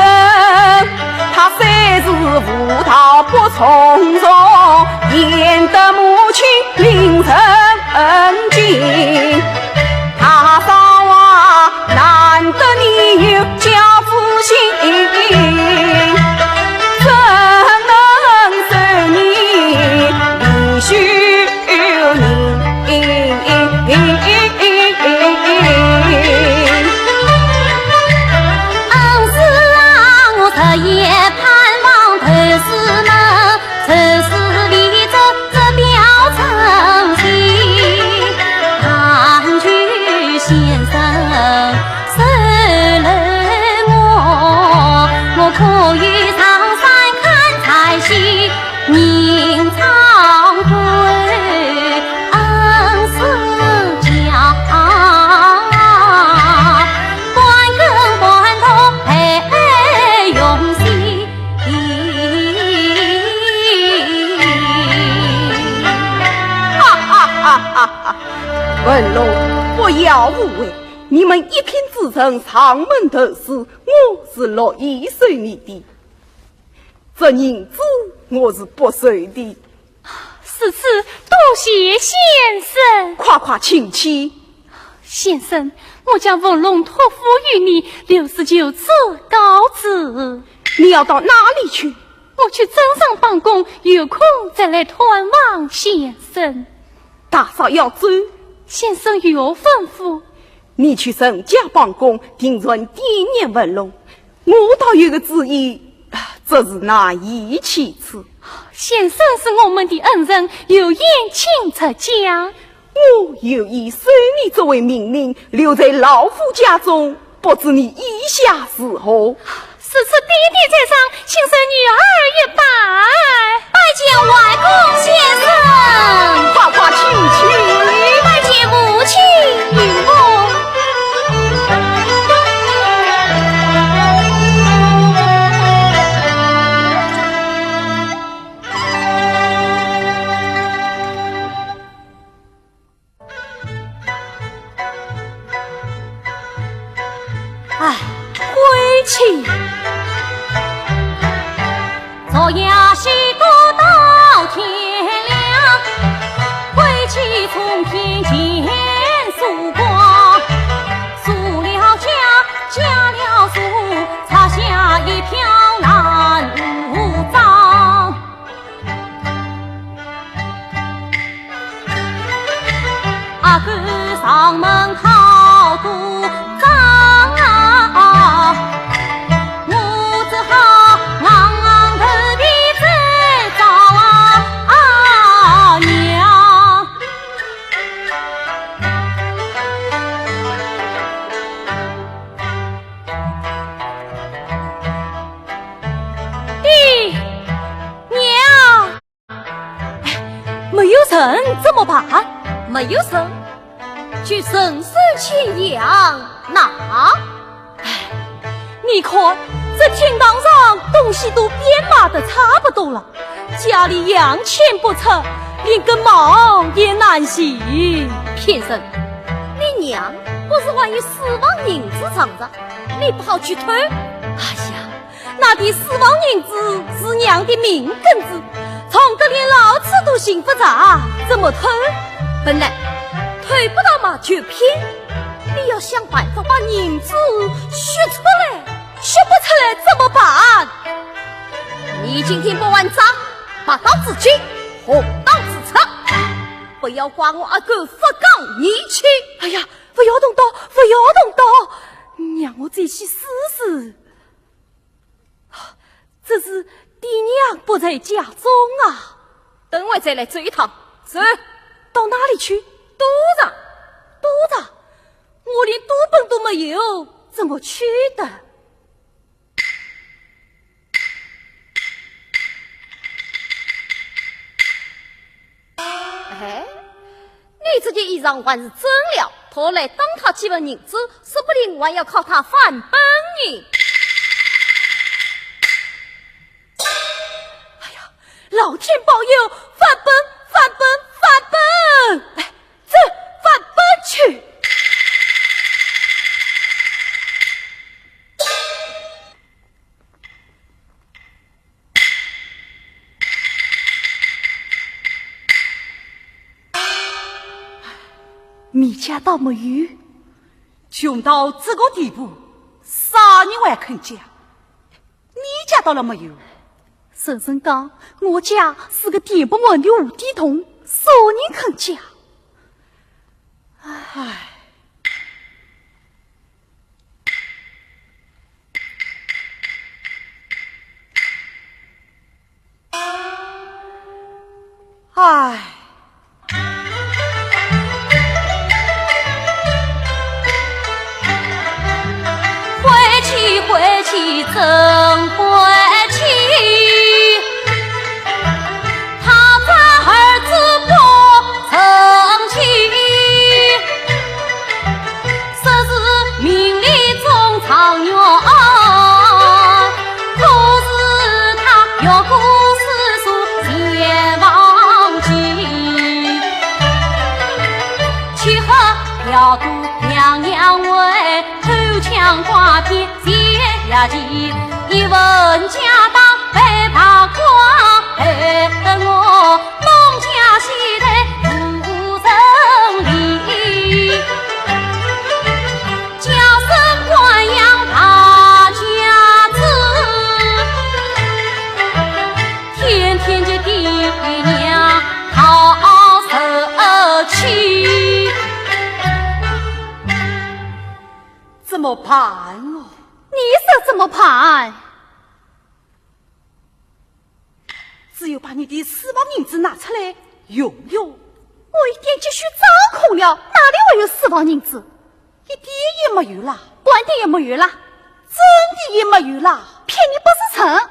他虽是无道不从容，焉得母亲临成敬。他少啊，难得你有家父心，怎能受你离许昂是啊，我彻夜盼望头是门，就是离着这表诚心，唐居先生收留我可以上山看彩戏，你哈！文龙，不要误会，你们一品之臣上门投诉，我是乐意收你的。这银子我是不收的。此次多谢先生，夸夸请起。先生，我将文龙托付于你69次告辞。你要到哪里去？我去镇上办公，有空再来探望先生。大嫂要走，先生有吩咐。你去沈家办公，定准第一年文龙。我倒有个主意，这是难以启齿。先生是我们的恩人，有言请出讲。我有意收你作为命令，留在老夫家中，不知你意下是何？此次爹爹在上，请受女儿一拜，拜见外公先生，夸夸请起，拜见母亲与我。哎，归去。昨夜西渡到天亮，归去从天见曙光。诉了家，家了书，插下一瓢难无章。阿哥上门讨督账啊，我只好昂昂头皮走找娘。爹娘，没有人怎么办？没有神，去神手牵羊拿。你看，这厅堂上东西都编码的差不多了，家里洋钱不出，连个忙也难行。偏生，你娘不是还有4万银子藏着，你不好去偷？哎呀，那点4万银子是娘的命根子，从得连老子都信不着，怎么偷？本来偷不到嘛就骗，你要想办法把银子学出来，学不出来怎么办？你今天不玩账，拔刀自举，红刀自插，不要怪我阿哥不讲义气。哎呀，不要动刀，不要动刀，让我再去试试。这是爹娘不在家中啊，等会再来走一趟。走，到哪里去？赌场。赌场？我连赌本都没有，怎么去的？哎，你这件衣裳还是真了，拖来当他几文银子，说不定还要靠他翻本呢。哎呀，老天保佑，翻本，翻本，翻本！哎，走，翻本去。你家倒没有，穷到这个地步，啥人还肯嫁？你家到了没有？婶婶讲，我家是个电不门的无底洞，啥人肯嫁？唉，唉。回去真回去，他在儿子不成器，说是名利中常远，可是他越过世俗前忘记。去喝嫖赌娘娘味，偷抢瓜片借牙钱，一问家当被扒光，恨我农家戏台不争理，家生官养大家子，天天就爹娘讨受气，怎么办哦？你说怎么办？只有把你的私房银子拿出来用用。我一点积蓄掌控了，哪里会有私房银子？一点也没有啦，半点也没有啦，真的也没有啦。骗你不是成？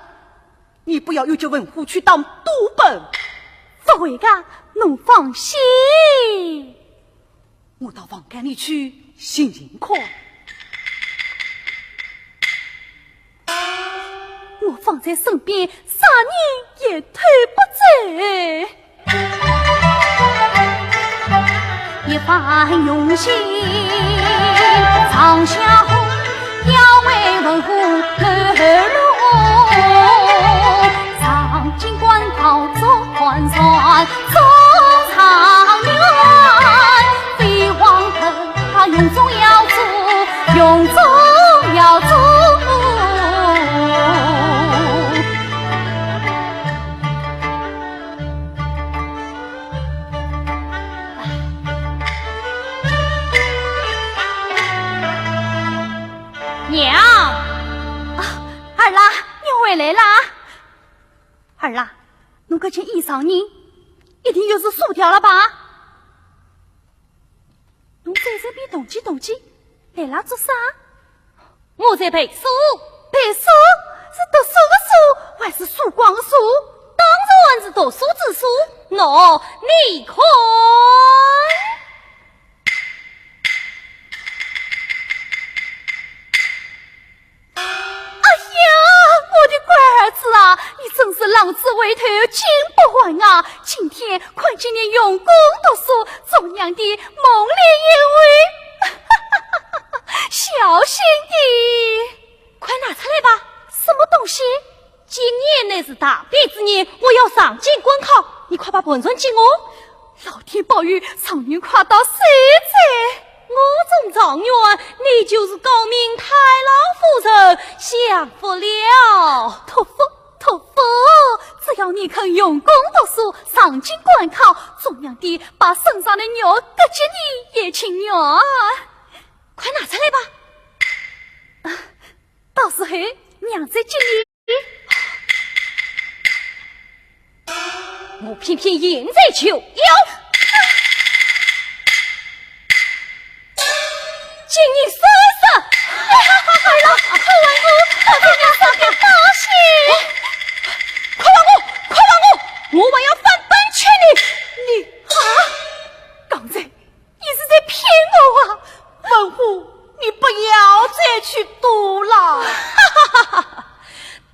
你不要有这文户去当赌本。不会的，侬放心。我到房间里去寻银块，我放在身边，啥人也偷不走。一番用心，长下红，要为文户而路，上京官考做官算，做长远，飞黄腾他永中要做，永中要做。娘，二啦，你回来啦！二啦，侬这件衣裳呢，一定又是输掉了吧？侬在这边动机动机，来啦做啥？我在背书，背书是读书的书，还是输光的书？当然是读书之书。喏，你看。儿子啊，你真是浪子回头金不换啊！今天看见你用功读书，做娘的梦里因为小心的，快拿出来吧！什么东西？今年乃是大比之年，我要上京官考，你快把本存给我。老天保佑，状元快到谁在？我中状元，你就是高明太郎夫人，享福了。托福，托福！只要你肯用功读书，上京官考，中央的把身上的肉割给你也请肉啊！快拿出来吧！到时候娘再敬你。我偏偏赢在求妖。请你说说，儿郎，快还我！我给你送点东西。快还我！快还我！我还要翻本娶你！你啊！刚才你是在骗我啊！文虎，你不要再去赌了。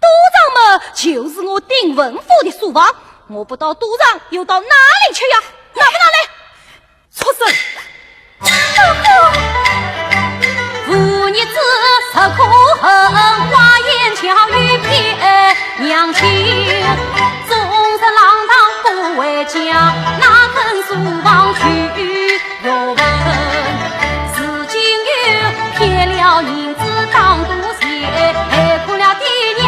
赌场嘛，就是我丁文虎的书房，我不到赌场又到哪里去呀？拿不拿来？畜生！妇女子吃苦恨，花言巧语骗娘亲，终身浪荡不为家，哪肯书房去又问？如今又骗了银子当赌钱，害苦了爹娘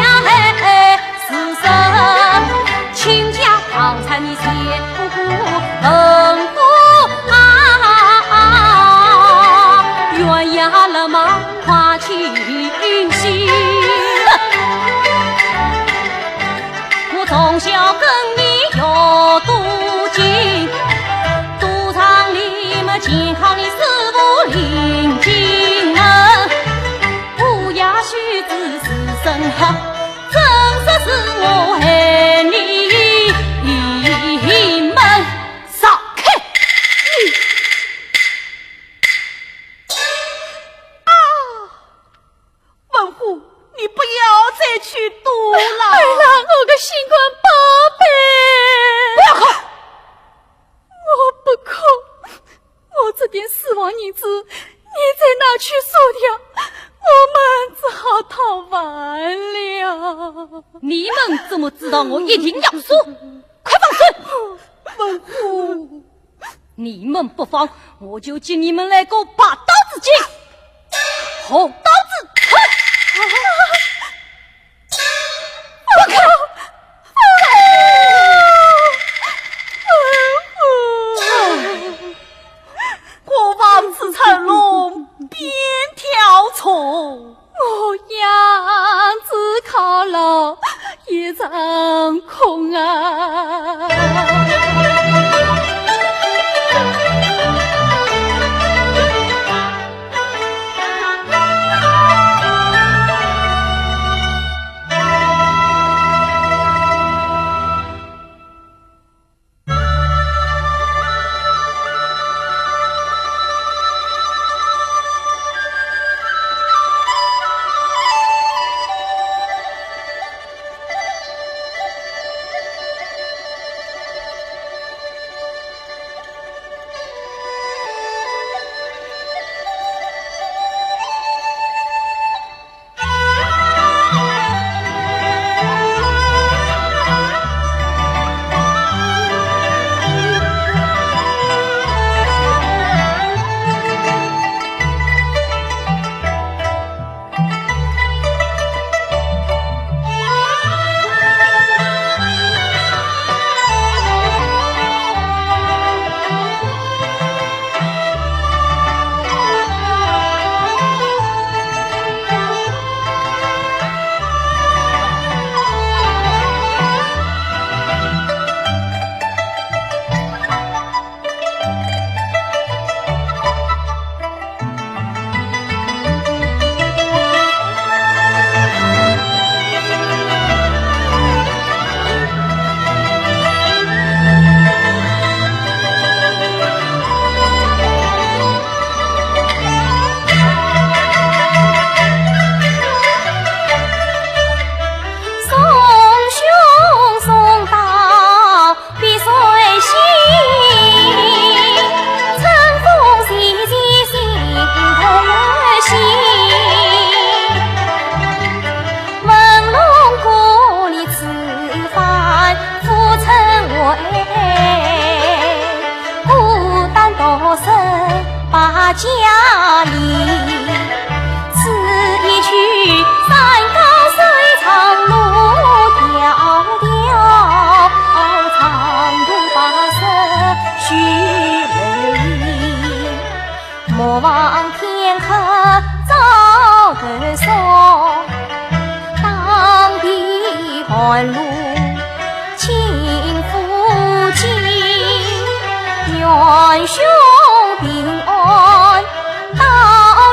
死生，亲家旁参你先文虎鸳鸯了吗？花情心，我从小跟你有赌经，赌场里么健康的师傅领进门，乌鸦须知是生哈，真说是我害你们少开你。文虎，你不要再去赌了。儿郎，我的心肝宝贝，不要哭！边死亡银子，你再拿去输掉，我们只好逃完了。你们怎么知道我一定要输？快放手！文虎，你们不放，我就请你们来个拔刀子进，红刀子砍！不可！国王子成龙边跳虫，我样子靠牢一场空啊！家里，此一曲山高水长路迢迢，长途跋涉须累，莫忘天客早得送，当地寒露请父亲，愿兄平安到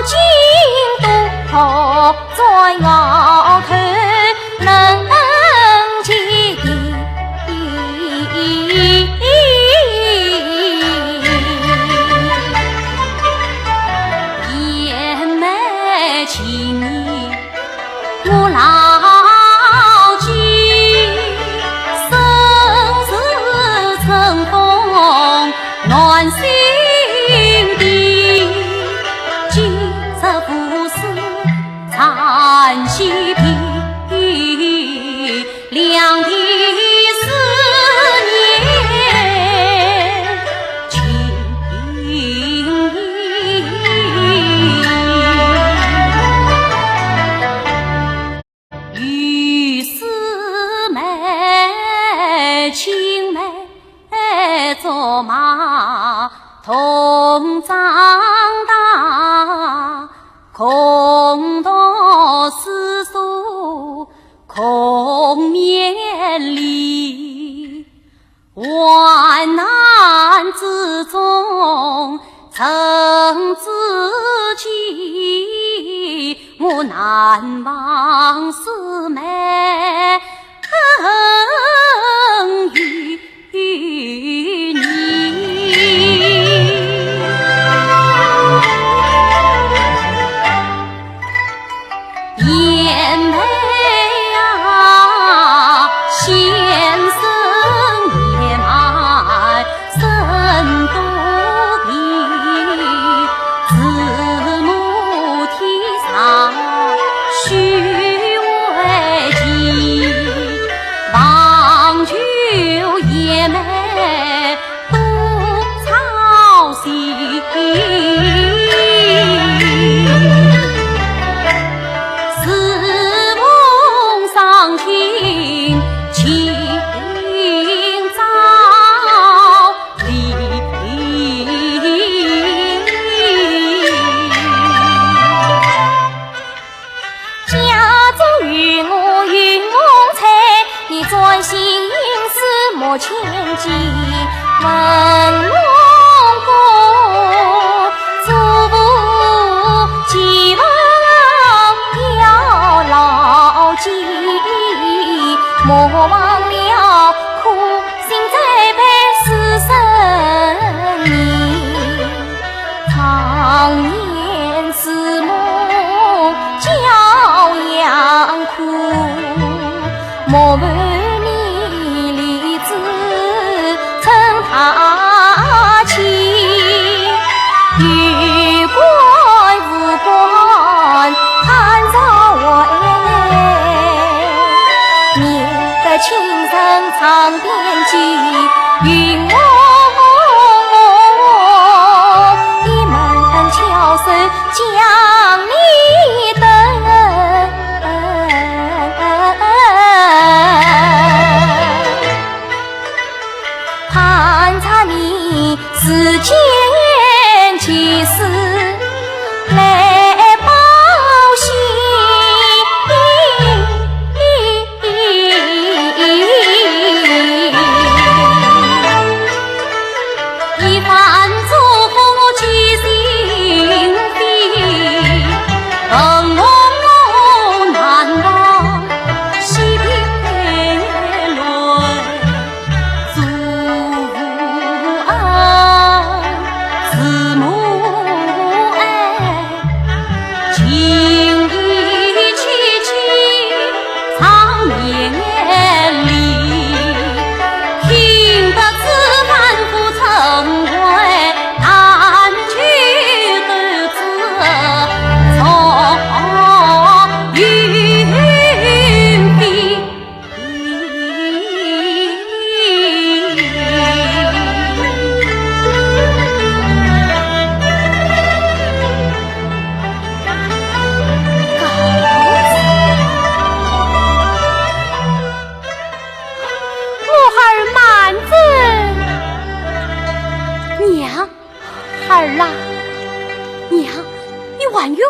京都，在鳌头能见燕梅情意我牢记，生死成风暖心底，今日不是残西皮，两地思念情谊，与四妹青梅竹马同长大，空读诗书空勉励，患难之中曾知己，我难忘四妹恩与你。燕梅啊，先生年迈身独病，莫忘了苦心栽培师生你，常年慈母教养苦，莫问你里子称他亲，有关无关看着为青城长边际，云梦一门巧手将你等，盘查你世间奇事来报信。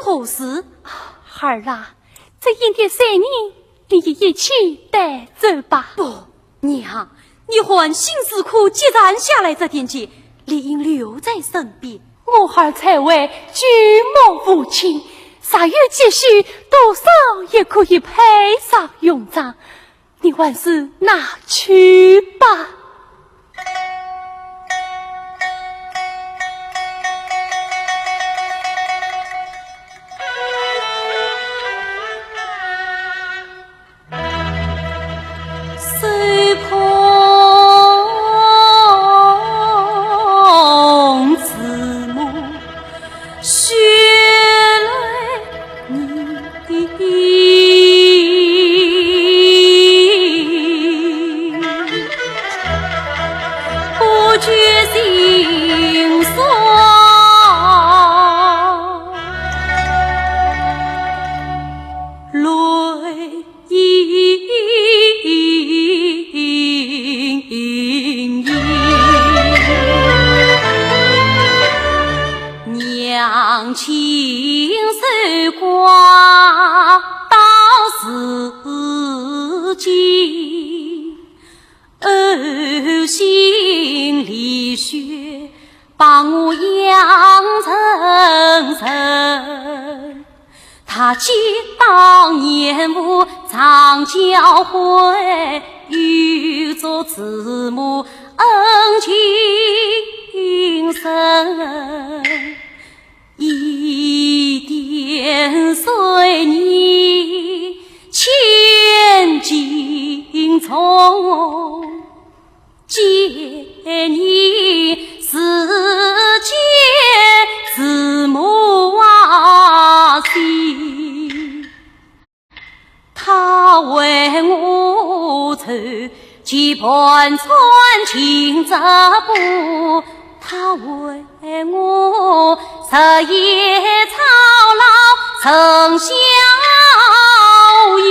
何事？孩儿啊，这应该3人，你一起带走吧。不，娘，你还新时苦积攒下来这点钱，理应留在身边。我孩儿才为举目无亲，啥有积蓄，多少也可以派上用场。你还是拿去吧。他记当年我常教诲，有着慈母恩情深，一点随你千斤重，借你世间慈母啊心，他为我走几盘穿情织布，他为我日夜操劳成孝义，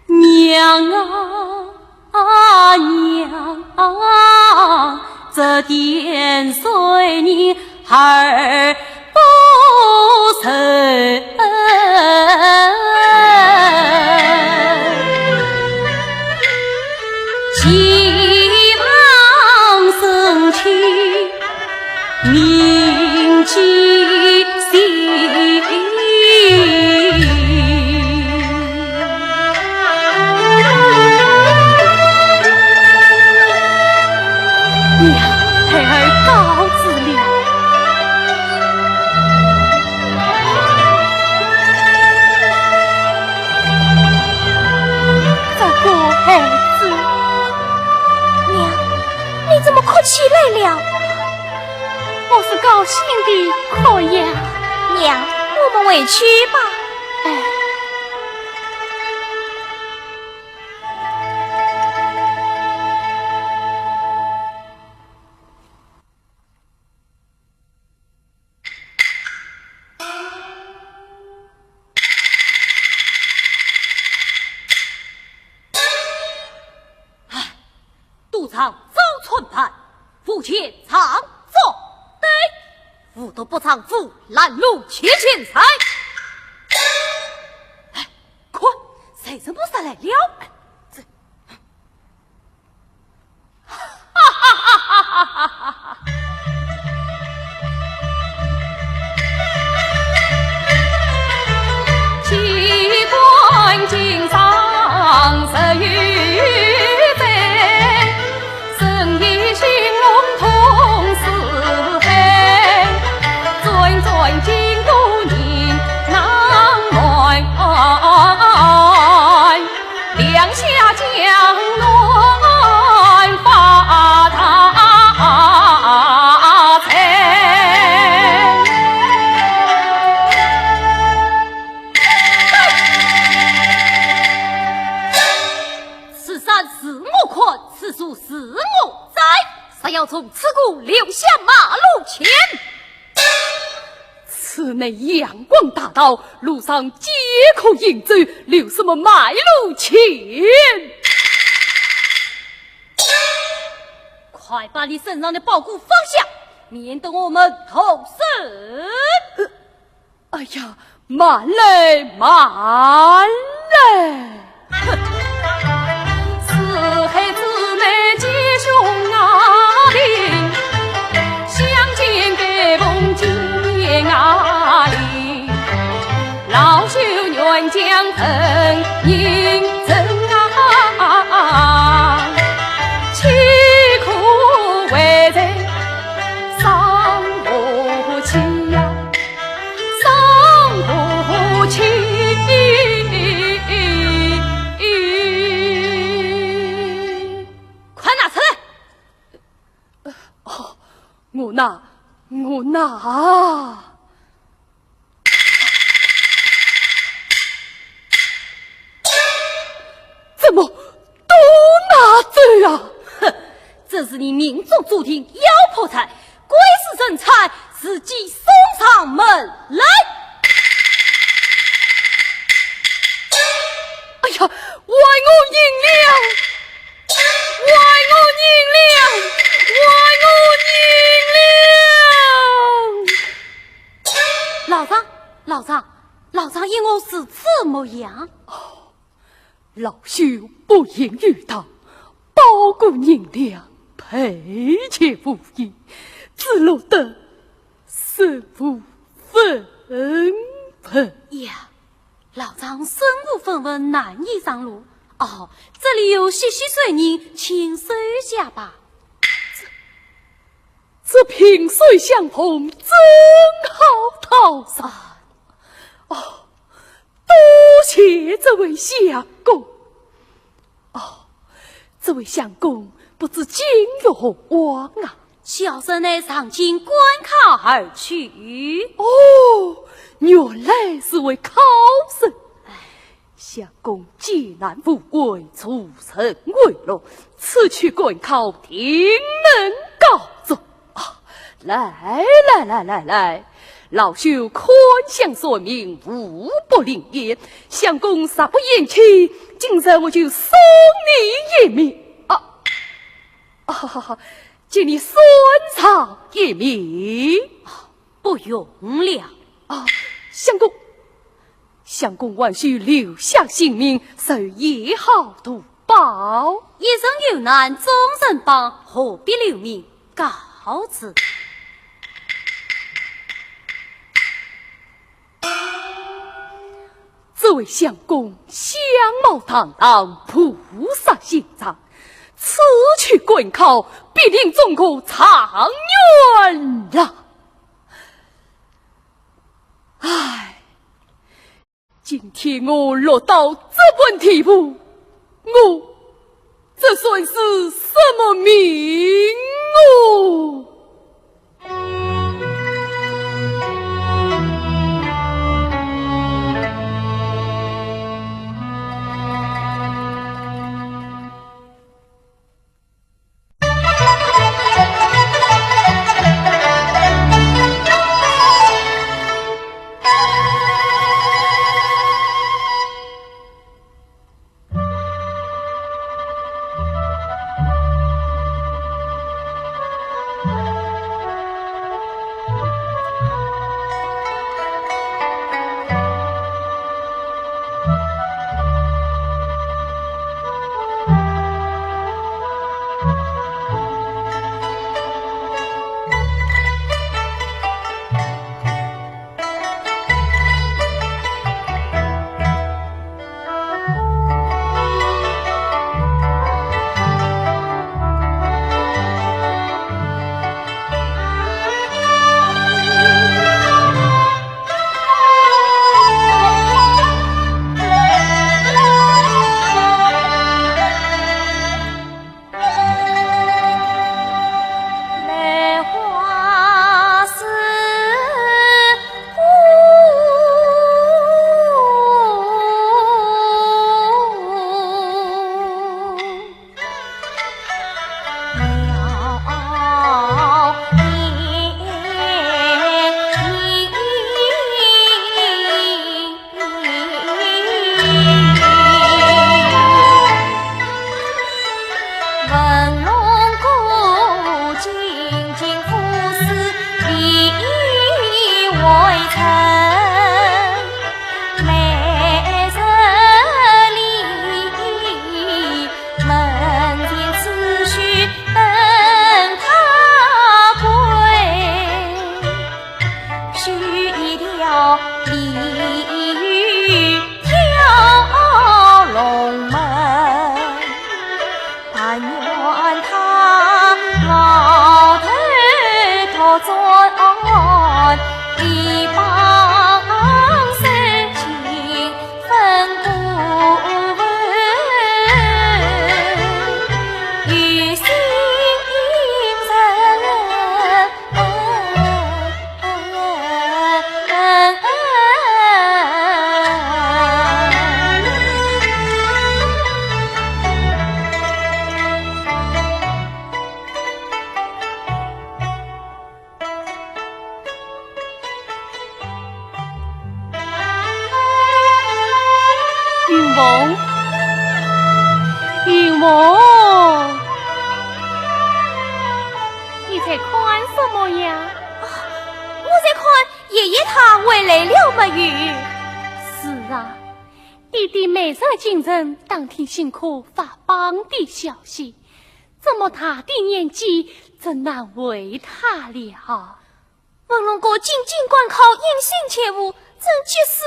娘啊娘啊，这点随你儿不成。期盼铭记心。娘，孩儿告辞了。再过孩子，娘，你怎么哭起来了？我是高兴的哭呀。娘，我们回去吧。哎。赌场遭寸盘，付钱常做对，付都不偿付，拦路切钱财。哎，快，谁人不上来了？这，哈哈哈哈哈哈哈哈！机关经商十余。要从此谷留下马路钱。此内阳光大道，路上皆可饮酒，留什么卖路钱？快把你身上的宝物放下，免得我们投诉。哎呀，慢嘞，慢嘞！哼，此黑姊妹结兄啊！相见给逢见啊里，老朽愿将恩应真啊，凄苦为人伤不起呀，伤不起。快拿出来！我拿。怎么都拿走啊？哼，这是你命中注定要破财，鬼使神差，自己送上门来。哎呀，坏我银两！坏我银两！坏我银两！老张因我是此模样。老朽不应于他，包谷银两，赔钱无益，只落得身无分文呀。老张身无分文，难以上路。哦，这里有些水银，请收下吧。这萍水相逢真好讨上。哦，多谢这位相公。哦，这位相公不知今有何往啊？小生呢上京观考而去。哦，原来是为考生。相公艰难无为，出身为乐，此去观考，定能高中。啊，来，老朽宽详说明，无不灵验。相公煞不厌弃，今日我就送你一命。请你顺畅一命。不用了。相公还需留下性命，受也好图报。一生有难终身帮，何必留名告辞？位相公相貌堂堂，菩萨心肠，此去滚考，必定中过长远了。唉，今天我落到这本题目，我这算是什么命哦？云梦，你在看什么呀？我在看爷爷他回来了没有？是啊，弟弟每日进城，当天辛苦发帮的消息，这么大的年纪，真难为他了。文龙哥进关考，隐姓切勿，真急死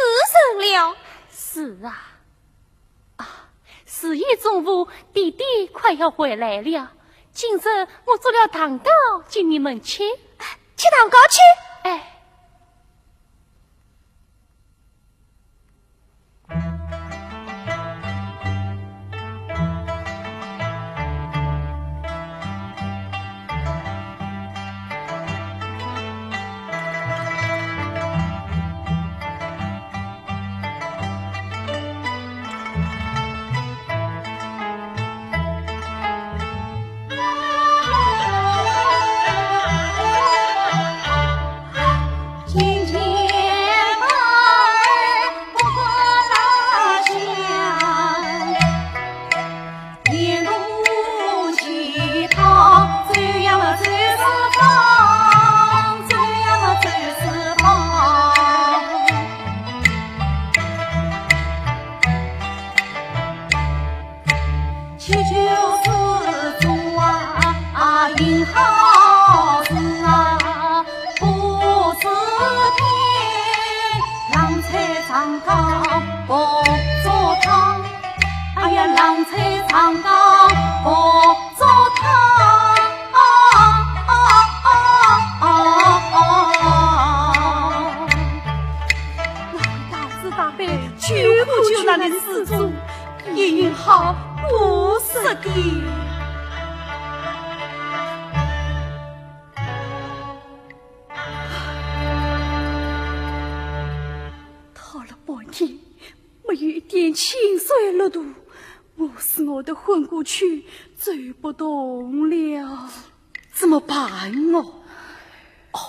人了。是啊。11中午，弟弟快要回来了。今日我做了蛋糕，请你们吃。吃蛋糕去。哎。难的施主，也允好不舍的。讨了半天，没有一点清水热度，我使我的昏过去，走不动了，怎么办哦？哦，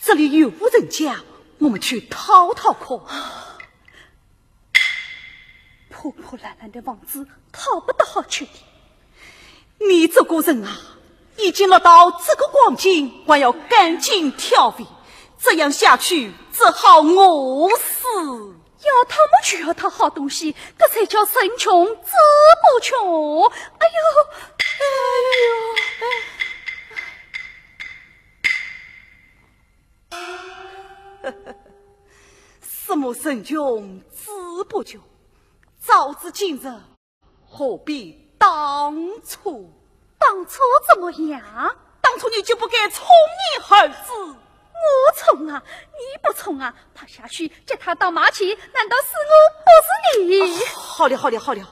这里有无人家，我们去讨讨看。破破烂烂的房子，讨不得好去的。你这个人啊，已经落到这个光景，还要赶紧调味，这样下去只好饿死。要他们去要他好东西，这才叫生穷志不穷。哎呦，什么生穷志不穷？早知今日，何必当初？当初怎么样？当初你就不该宠你儿子。我宠啊，你不宠啊，他下去接他到马去，难道是我，不是你？好了好了好了，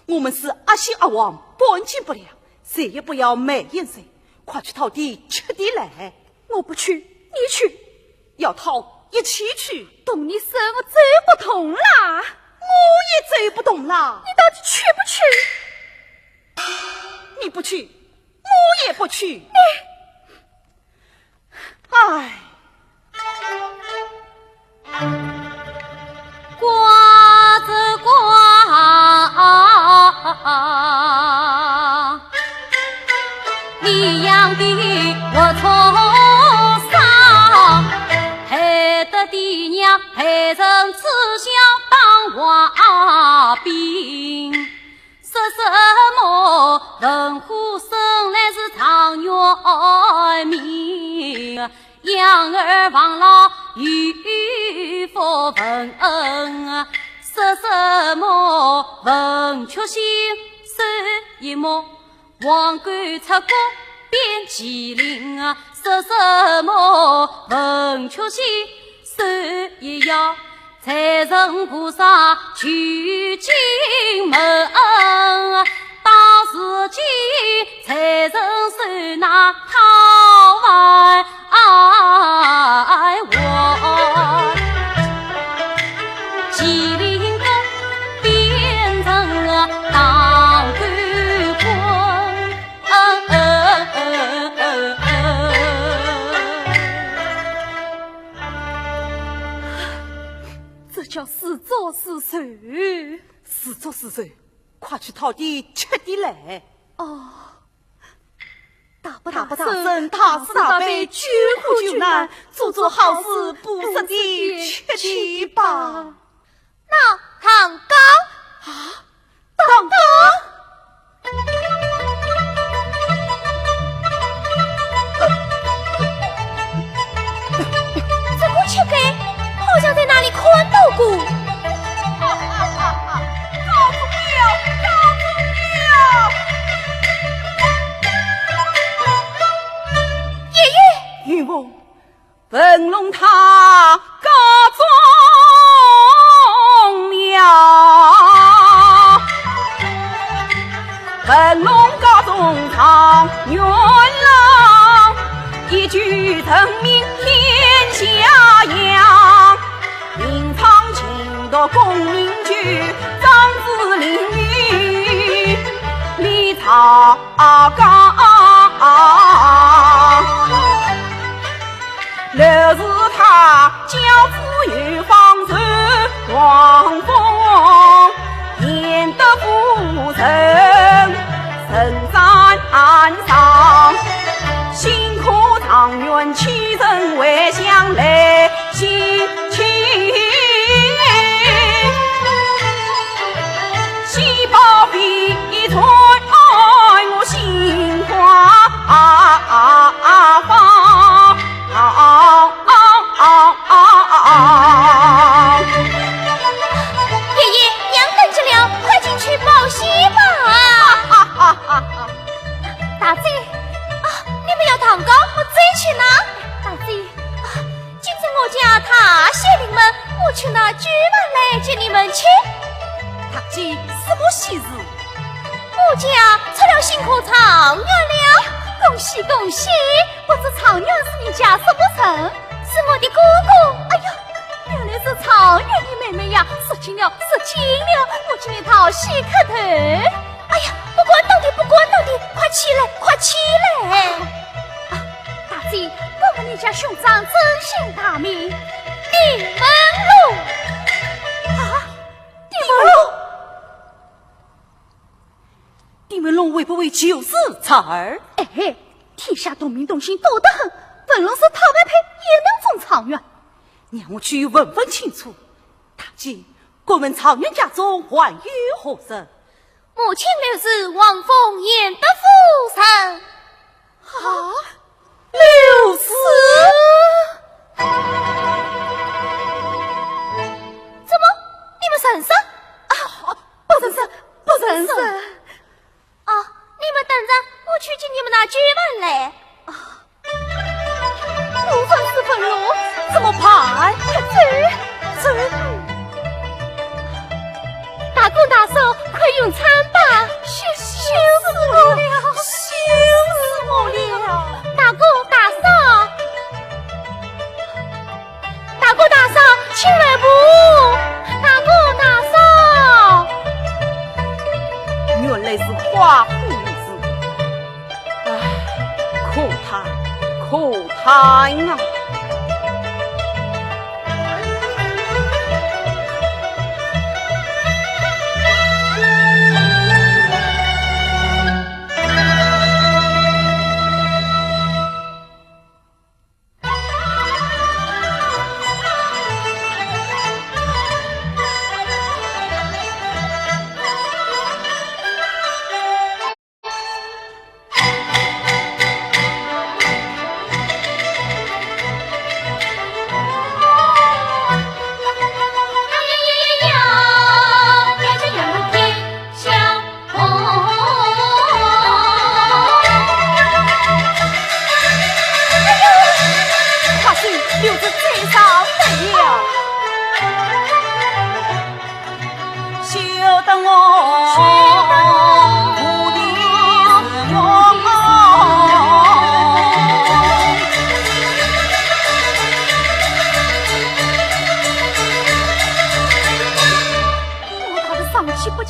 我们是阿西阿王，半斤不了，谁也不要没眼色，快去讨地吃地来。我不去，你去。要讨一起去。动你手我走不动啦，我也走不动啦。你到底去不去？你不去，我也不去。唉，挂着挂，你养的我从上，害得爹娘害成吃香当瓦饼。说什么人虎生来是长远命，养儿防老与福分恩。说什么文曲星手一抹，王冠出宫变麒麟。说什么文曲星手一摇，财神菩萨取经门，到如今财神手拿讨完我，麒麟宫变成当官这叫是做是受，是做是受，快去讨地吃地来。哦，大不大不大声，声，大是大悲，救苦救难，做做好事，不舍地吃地吧。那唐高啊，唐高。这个乞丐好像在哪里看到过。搞错了，搞错了！爷爷，云翁，文龙他告状了，文龙告状长元郎，一举成名天下扬。明朝请得功名居，张子霖于李朝刚。若是他教子有方成王峰，贤德不成神山上，辛苦长远欺人为乡来心情，喜报比传我心花放。爷爷，娘等着了，快进去报喜吧！大姐啊，你们要糖糕，我再去拿。大姐啊，今天我家他谢临门，我去拿猪丸来接你们去。喜什么喜事？我家出了新科场女了，恭喜恭喜！不知场女是你家什么人？是我的哥哥。哎呀，原来是场女的妹妹呀！说清了，我今一套喜磕头。哎呀，不管到底，快起来，快起来！啊，大姐，我们你家兄长真姓大名，丁文龙。啊，丁文龙。丁文龙会不会就是彩儿？哎嘿，天下动民动心多得很，文龙是讨外配也能中状元。让我去问问清楚。大姐，过问状元家中还有何人？母亲刘氏王凤燕的夫人。啊，刘氏？怎么，你们认识？啊，不认识。啊，你们等着，我去进你们那举办来。啊，不分是分龙，怎么办？走！大公大嫂，快用餐吧！羞死我了！大公大嫂，请来不？大公大嫂，原来是花胡子，唉，可叹啊！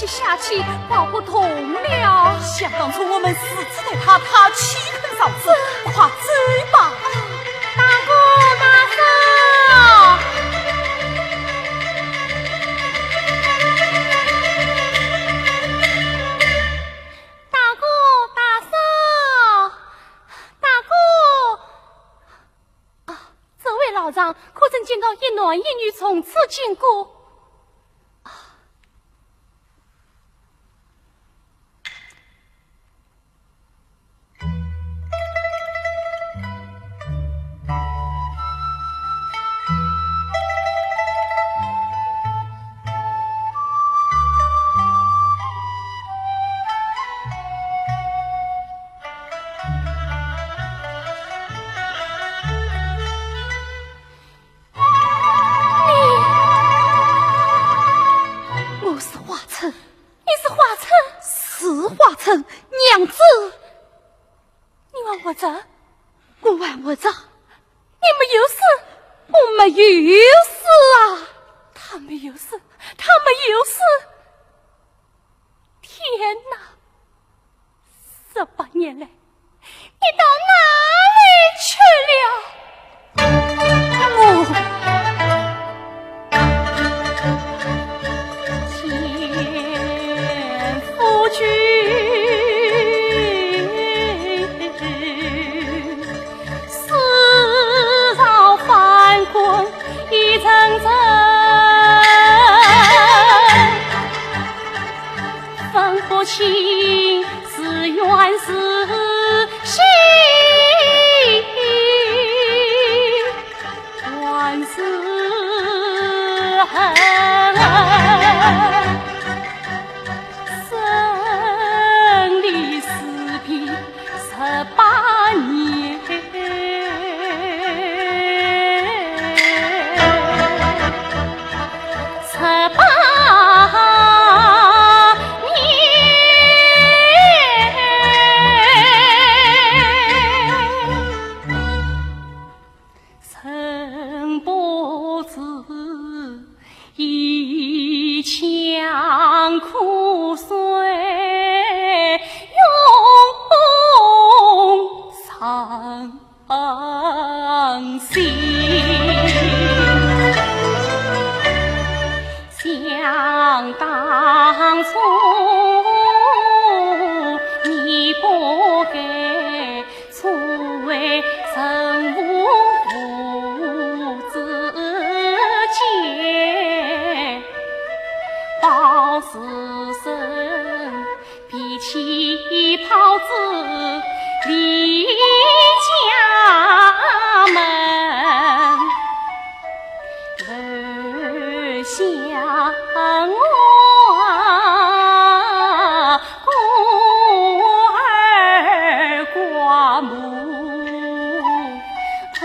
下去跑不通了。想当初我们死只对他岂肯上次，快追吧！大哥大嫂，大哥大嫂，大哥！啊，这位老丈可曾见到一男一女从此经过？娘子，你问我这，我问我这，你没有事，我没有事啊，他没有事，他没有事。天哪，18年来，你到哪里去了？天夫君。情是缘是心，万是恨，生离死别18年，18。忠心。想当初你不给初为神武父子结，报师生比起袍子离家门，儿想我孤儿寡母，徒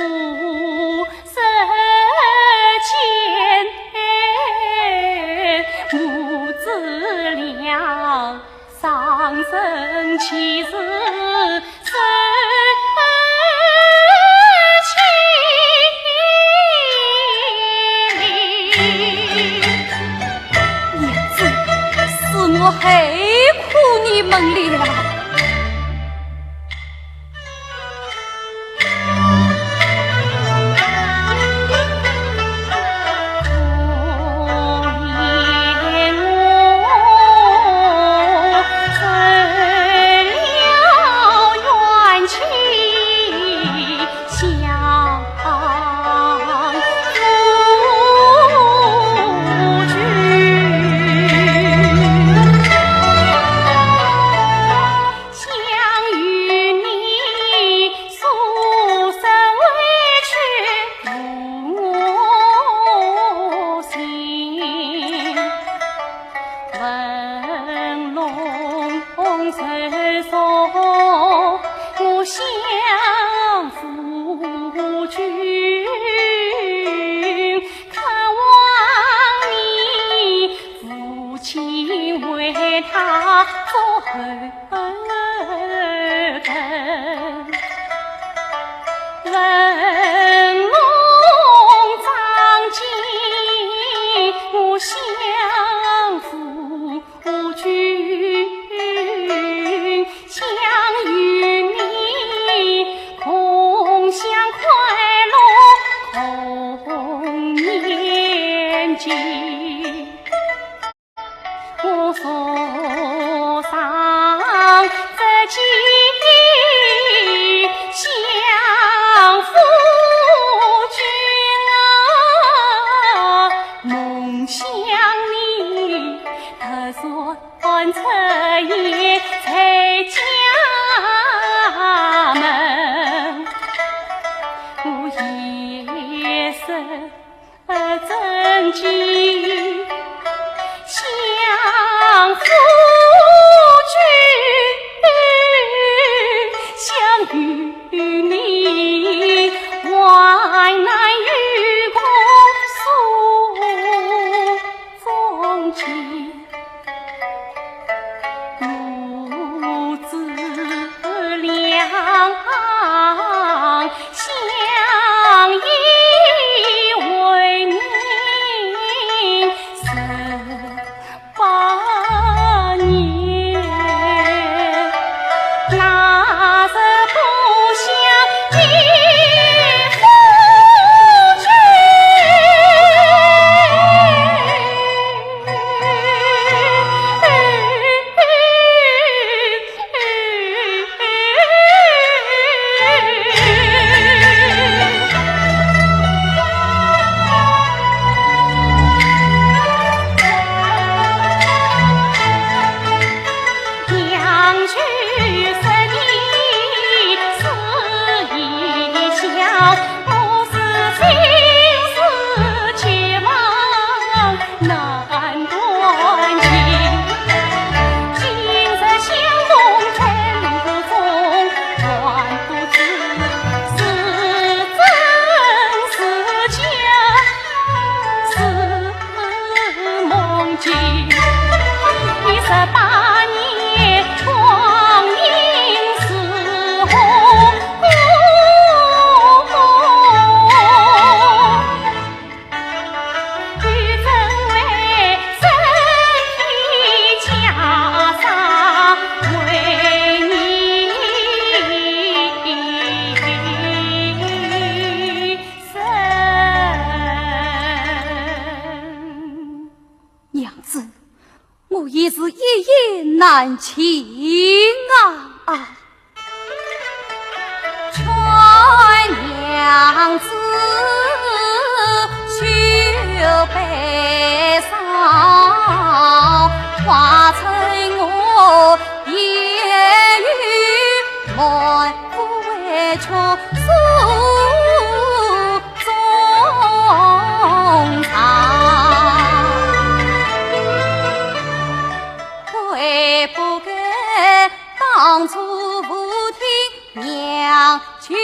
生前母子俩丧生其事生我黑苦你们了。相依为命。难情啊！劝娘子休悲伤，化成我言语满腹委屈诉衷肠，悔不该当初不听娘求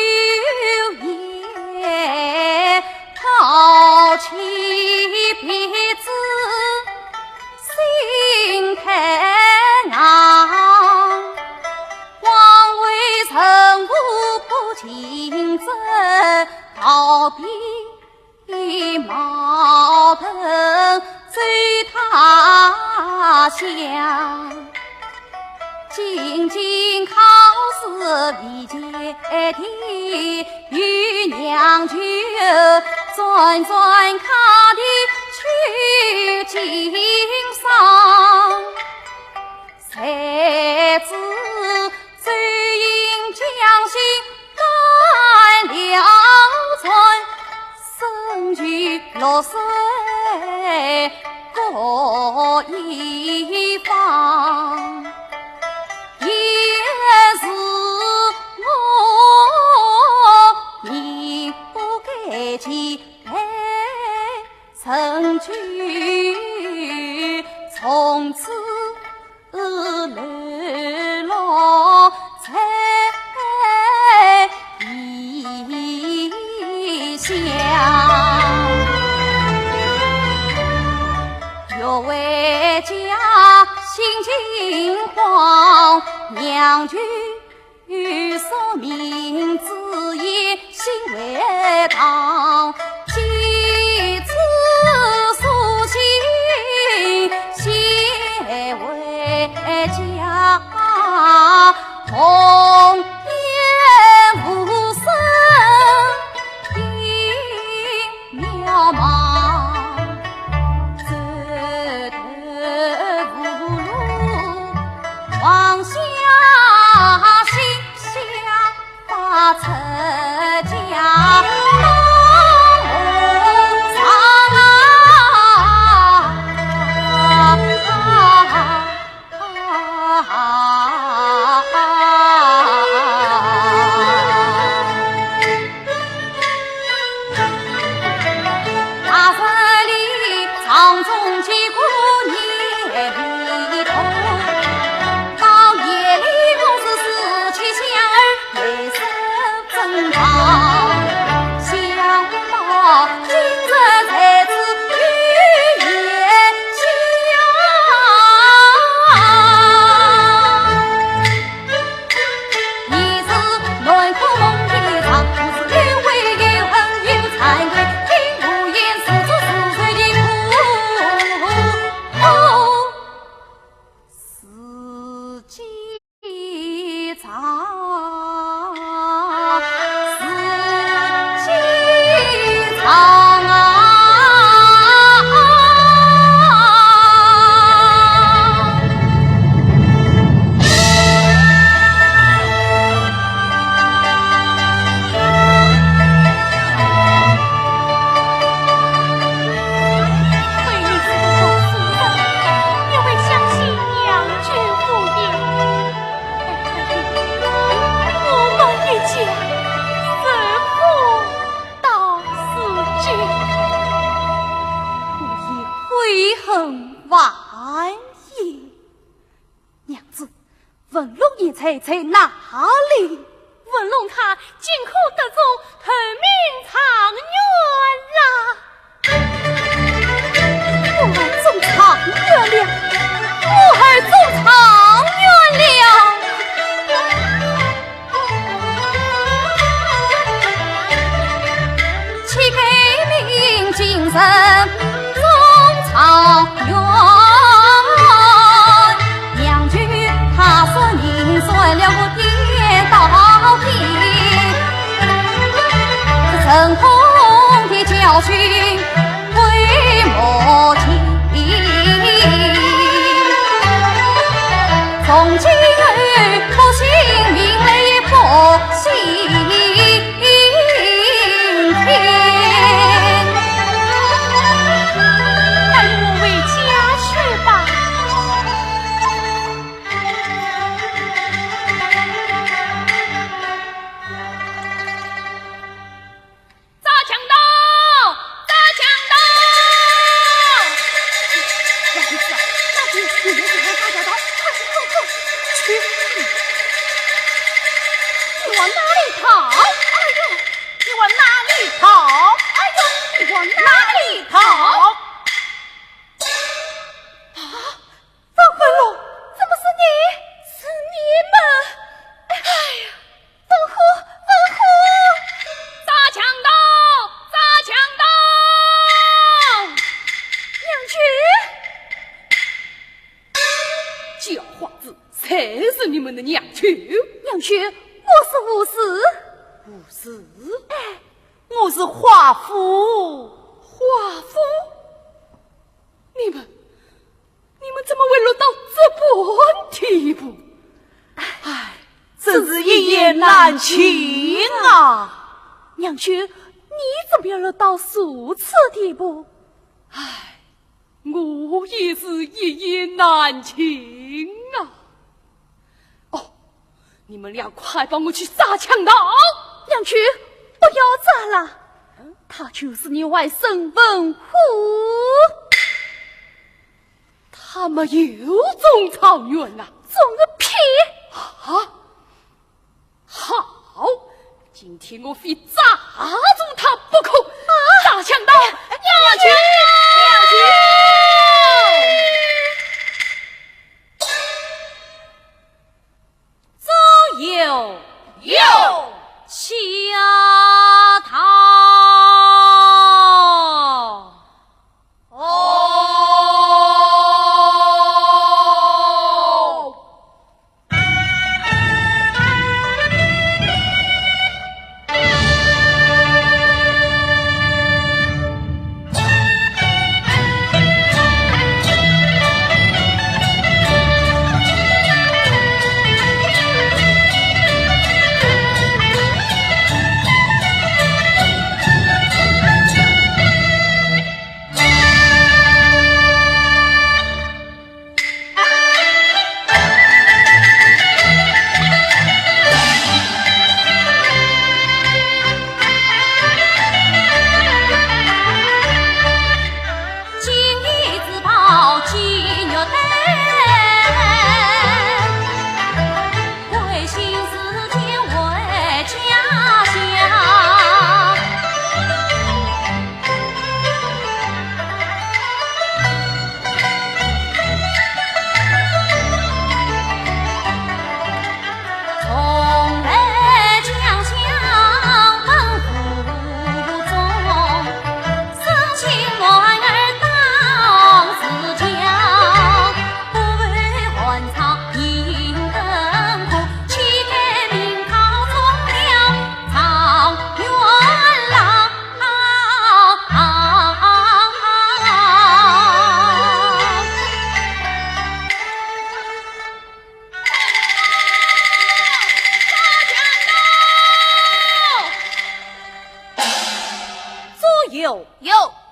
言，抛弃彼此心太硬，枉为臣妇不竞争，逃避矛盾走他乡，仅仅考试未解题，与娘舅转转卡的去经商，才知最因将心改了村，生居6岁各一方，也是我命不该弃配成居，从此流落在异乡，若为家心惊慌，娘舅说明自言心为堂，几次诉心先为家，红颜无声听渺茫，走投无路往下心想发成家，在哪里？文龙他竟可得中头名长远啦！我儿中长远了，我儿中长远了，岂给民精神中长远？算了我颠倒地，成功的教训为莫听，们的娘婿。娘婿，我是不是，我是华夫。华夫，你们怎么会落到这般地步？唉，真是一言难尽啊！娘婿，你怎么要落到如此地步？唉，我也是一言难尽啊！哦，你们俩快帮我去杀强盗！娘婿，不要杀了，他就是你外甥文虎。他们又中草原了，中个屁！啊！好，今天我非抓住他不可！大强盗，娘去！左右下逃。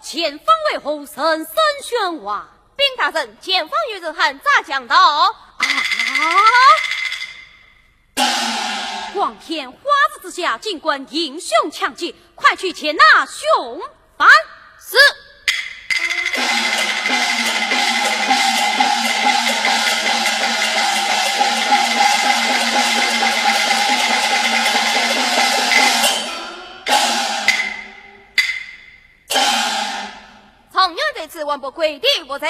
前方为何声声喧哗？禀大人，前方有人喊炸强盗。光天化日之下，尽管英雄强击，快去擒拿凶犯！是。常远对此万不规定不在。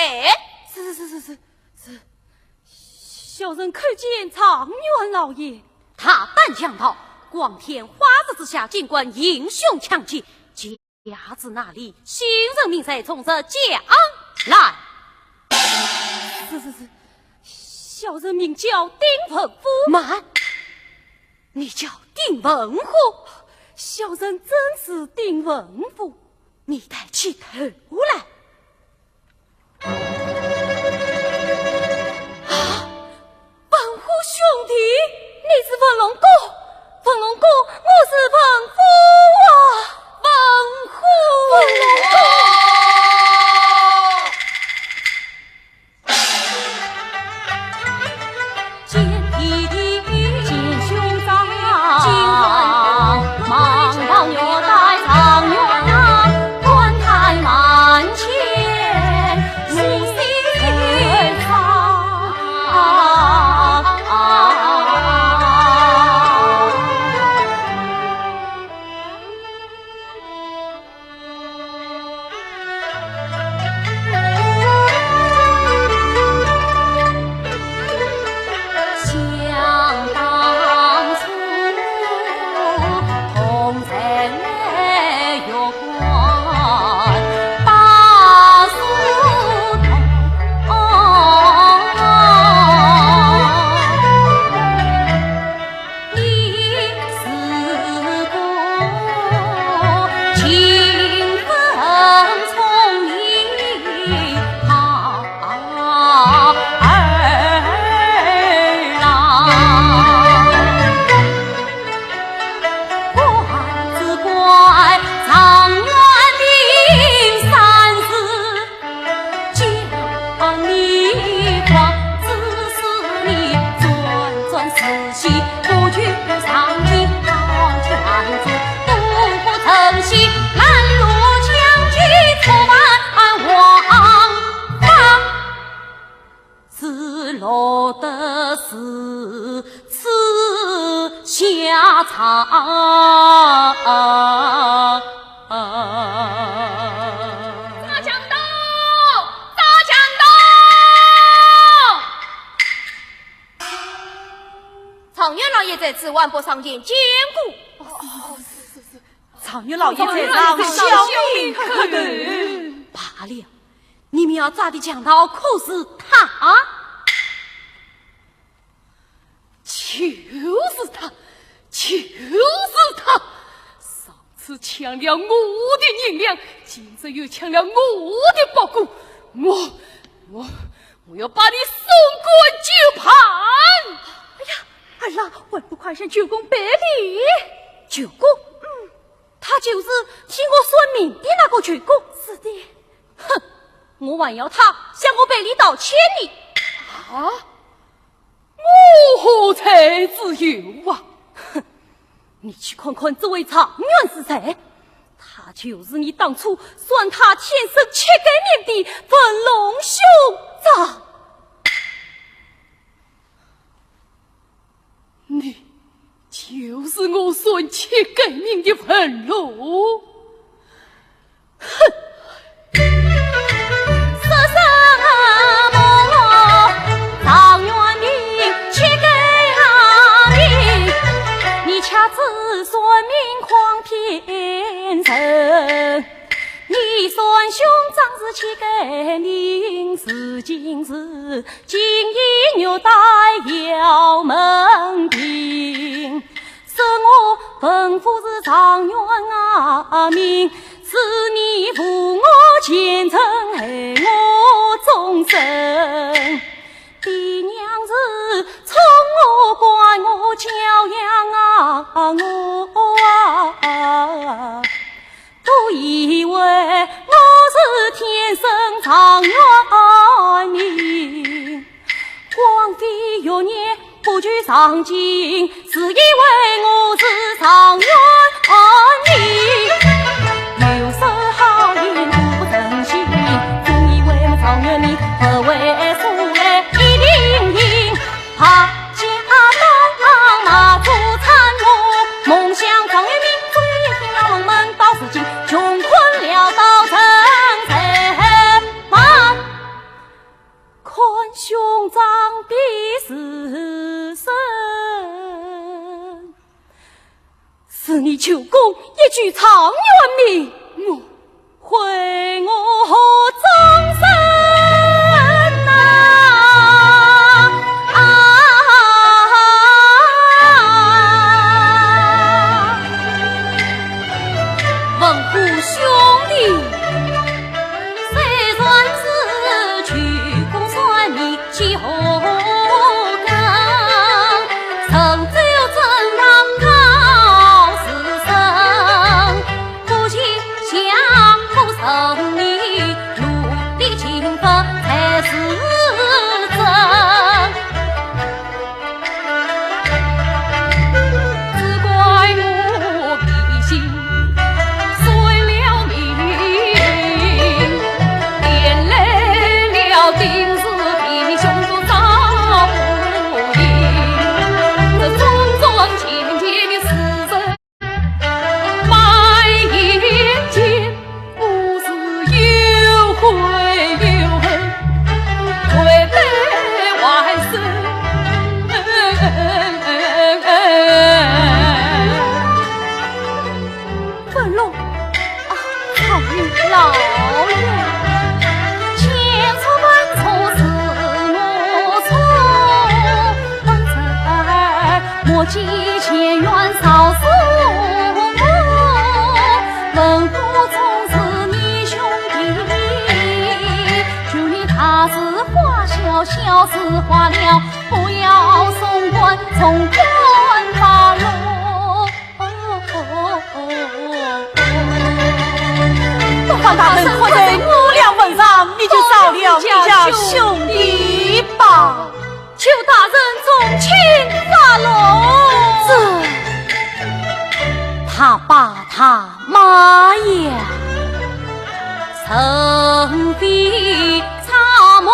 是，小人叩见常远老爷。他胆强盗，光天化日之下，尽管英雄强击，家子哪里？新人民才从这将来。是，小人名叫丁文虎。慢，你叫丁文虎？小人真是丁文虎。你抬起头来。文虎兄弟，你是文龙哥，文龙哥，我是文虎啊，文虎，文龙哥。常元老爷在此万不上见，坚固。常元老爷在上，小命可怜。罢了，你们要咋的讲到可是他？就是他，就是他！上次抢了我的银两，今次又抢了我的包谷，我要把你送过九盘！哎呀，儿郎，还不快向九公百里？九公，他就是替我算命的那个九公。是的，哼，我还要他向我百里道歉呢。啊？我何才自由啊！哼，你去看看这位常元是谁？他就是你当初算他天生切给面的文龙兄长。你就是我算切给命的文龙？哼！子算命狂骗人，你算兄长是切给您，是今日金银牛带要门庭，是我本府是常元阿命，是你负我前程害我终生。爹娘是宠我管我教养我都以为我是天生常元命，光妃幼年不惧上进，是以为我是常元命，有时好运不争气，总以为我常元命何为所谓怕家当马祖参谋，梦想状元命，追听了龙门到死尽，穷困潦倒成财满，看兄长的死生，是你舅公一句常元命，毁我终生。小事化了，不要送官，从官发落。方大人活在无量份上，你就饶了你家兄弟吧。求大人从轻发落。他把他妈呀，曾比参谋。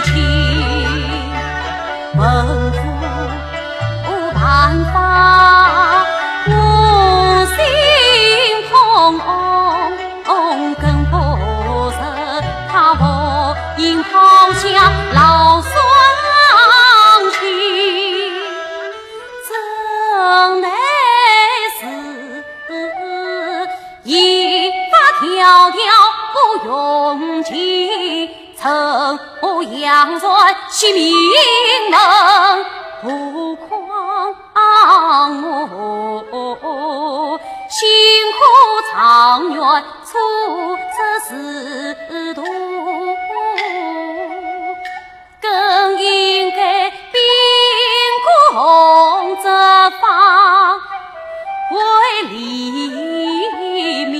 情，文夫无办法，我心痛，更不是他我应抛下老双亲，怎奈是一发条条不用尽，曾我扬传其名能不狂我辛苦长远出这仕途，更应该秉公执法为黎民。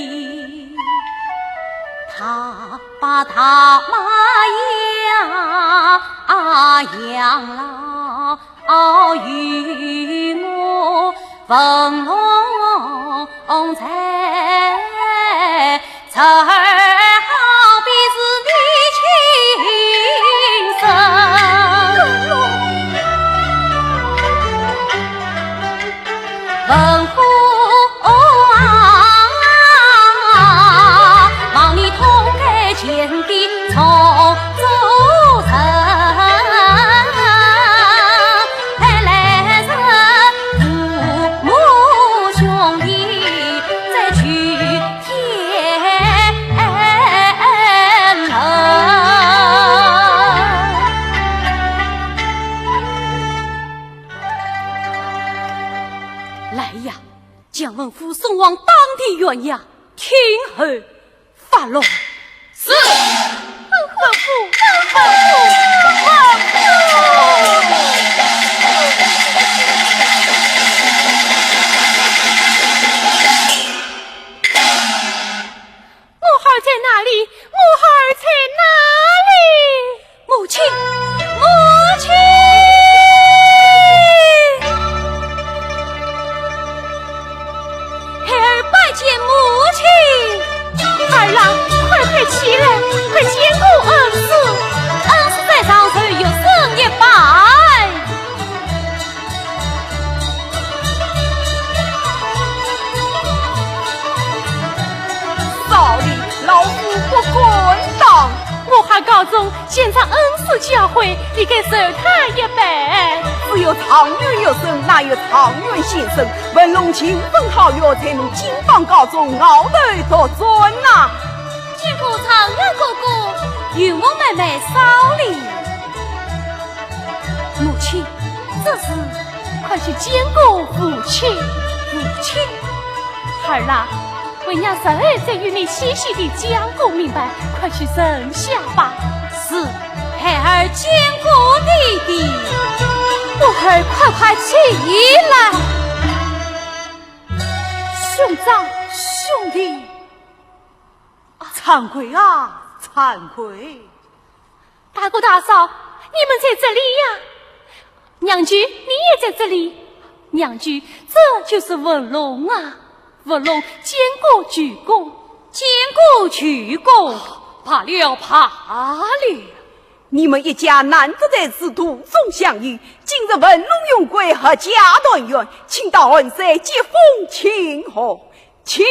他把他妈养老与我分笼在这儿好比是你亲生。文虎望你痛改前的从主城，还来是父母兄弟再去天伦。来呀，将文夫送往当地原衙，听候发落。是。我孩在哪里？我孩在哪里？母亲，母亲！孩儿拜见母亲。儿郎，快起来，快兼顾恩师，恩师在上头有圣一拜。少理老夫不滚当，我还告中现场恩师教诲，你给受他一拜。只有长远有生，哪有长远先生？文龙勤奋好药，才能金榜高中，鳌头夺尊呐！见过长远哥哥，与我妹妹少礼。母亲，这事快去兼顾父亲。母亲，孩儿啦，为娘稍后再与你细细地讲过明白，快去认下吧。是，孩儿兼顾弟弟。我儿快起来！兄长，兄弟，惭愧啊，惭愧！大哥大嫂，你们在这里呀？娘婿，你也在这里。娘婿，这就是文龙啊！文龙兼顾举公，兼顾举公，怕了怕了！你们一家难得在此途中相遇，今日文龙永贵和家团圆，请到恩山接风请贺，请。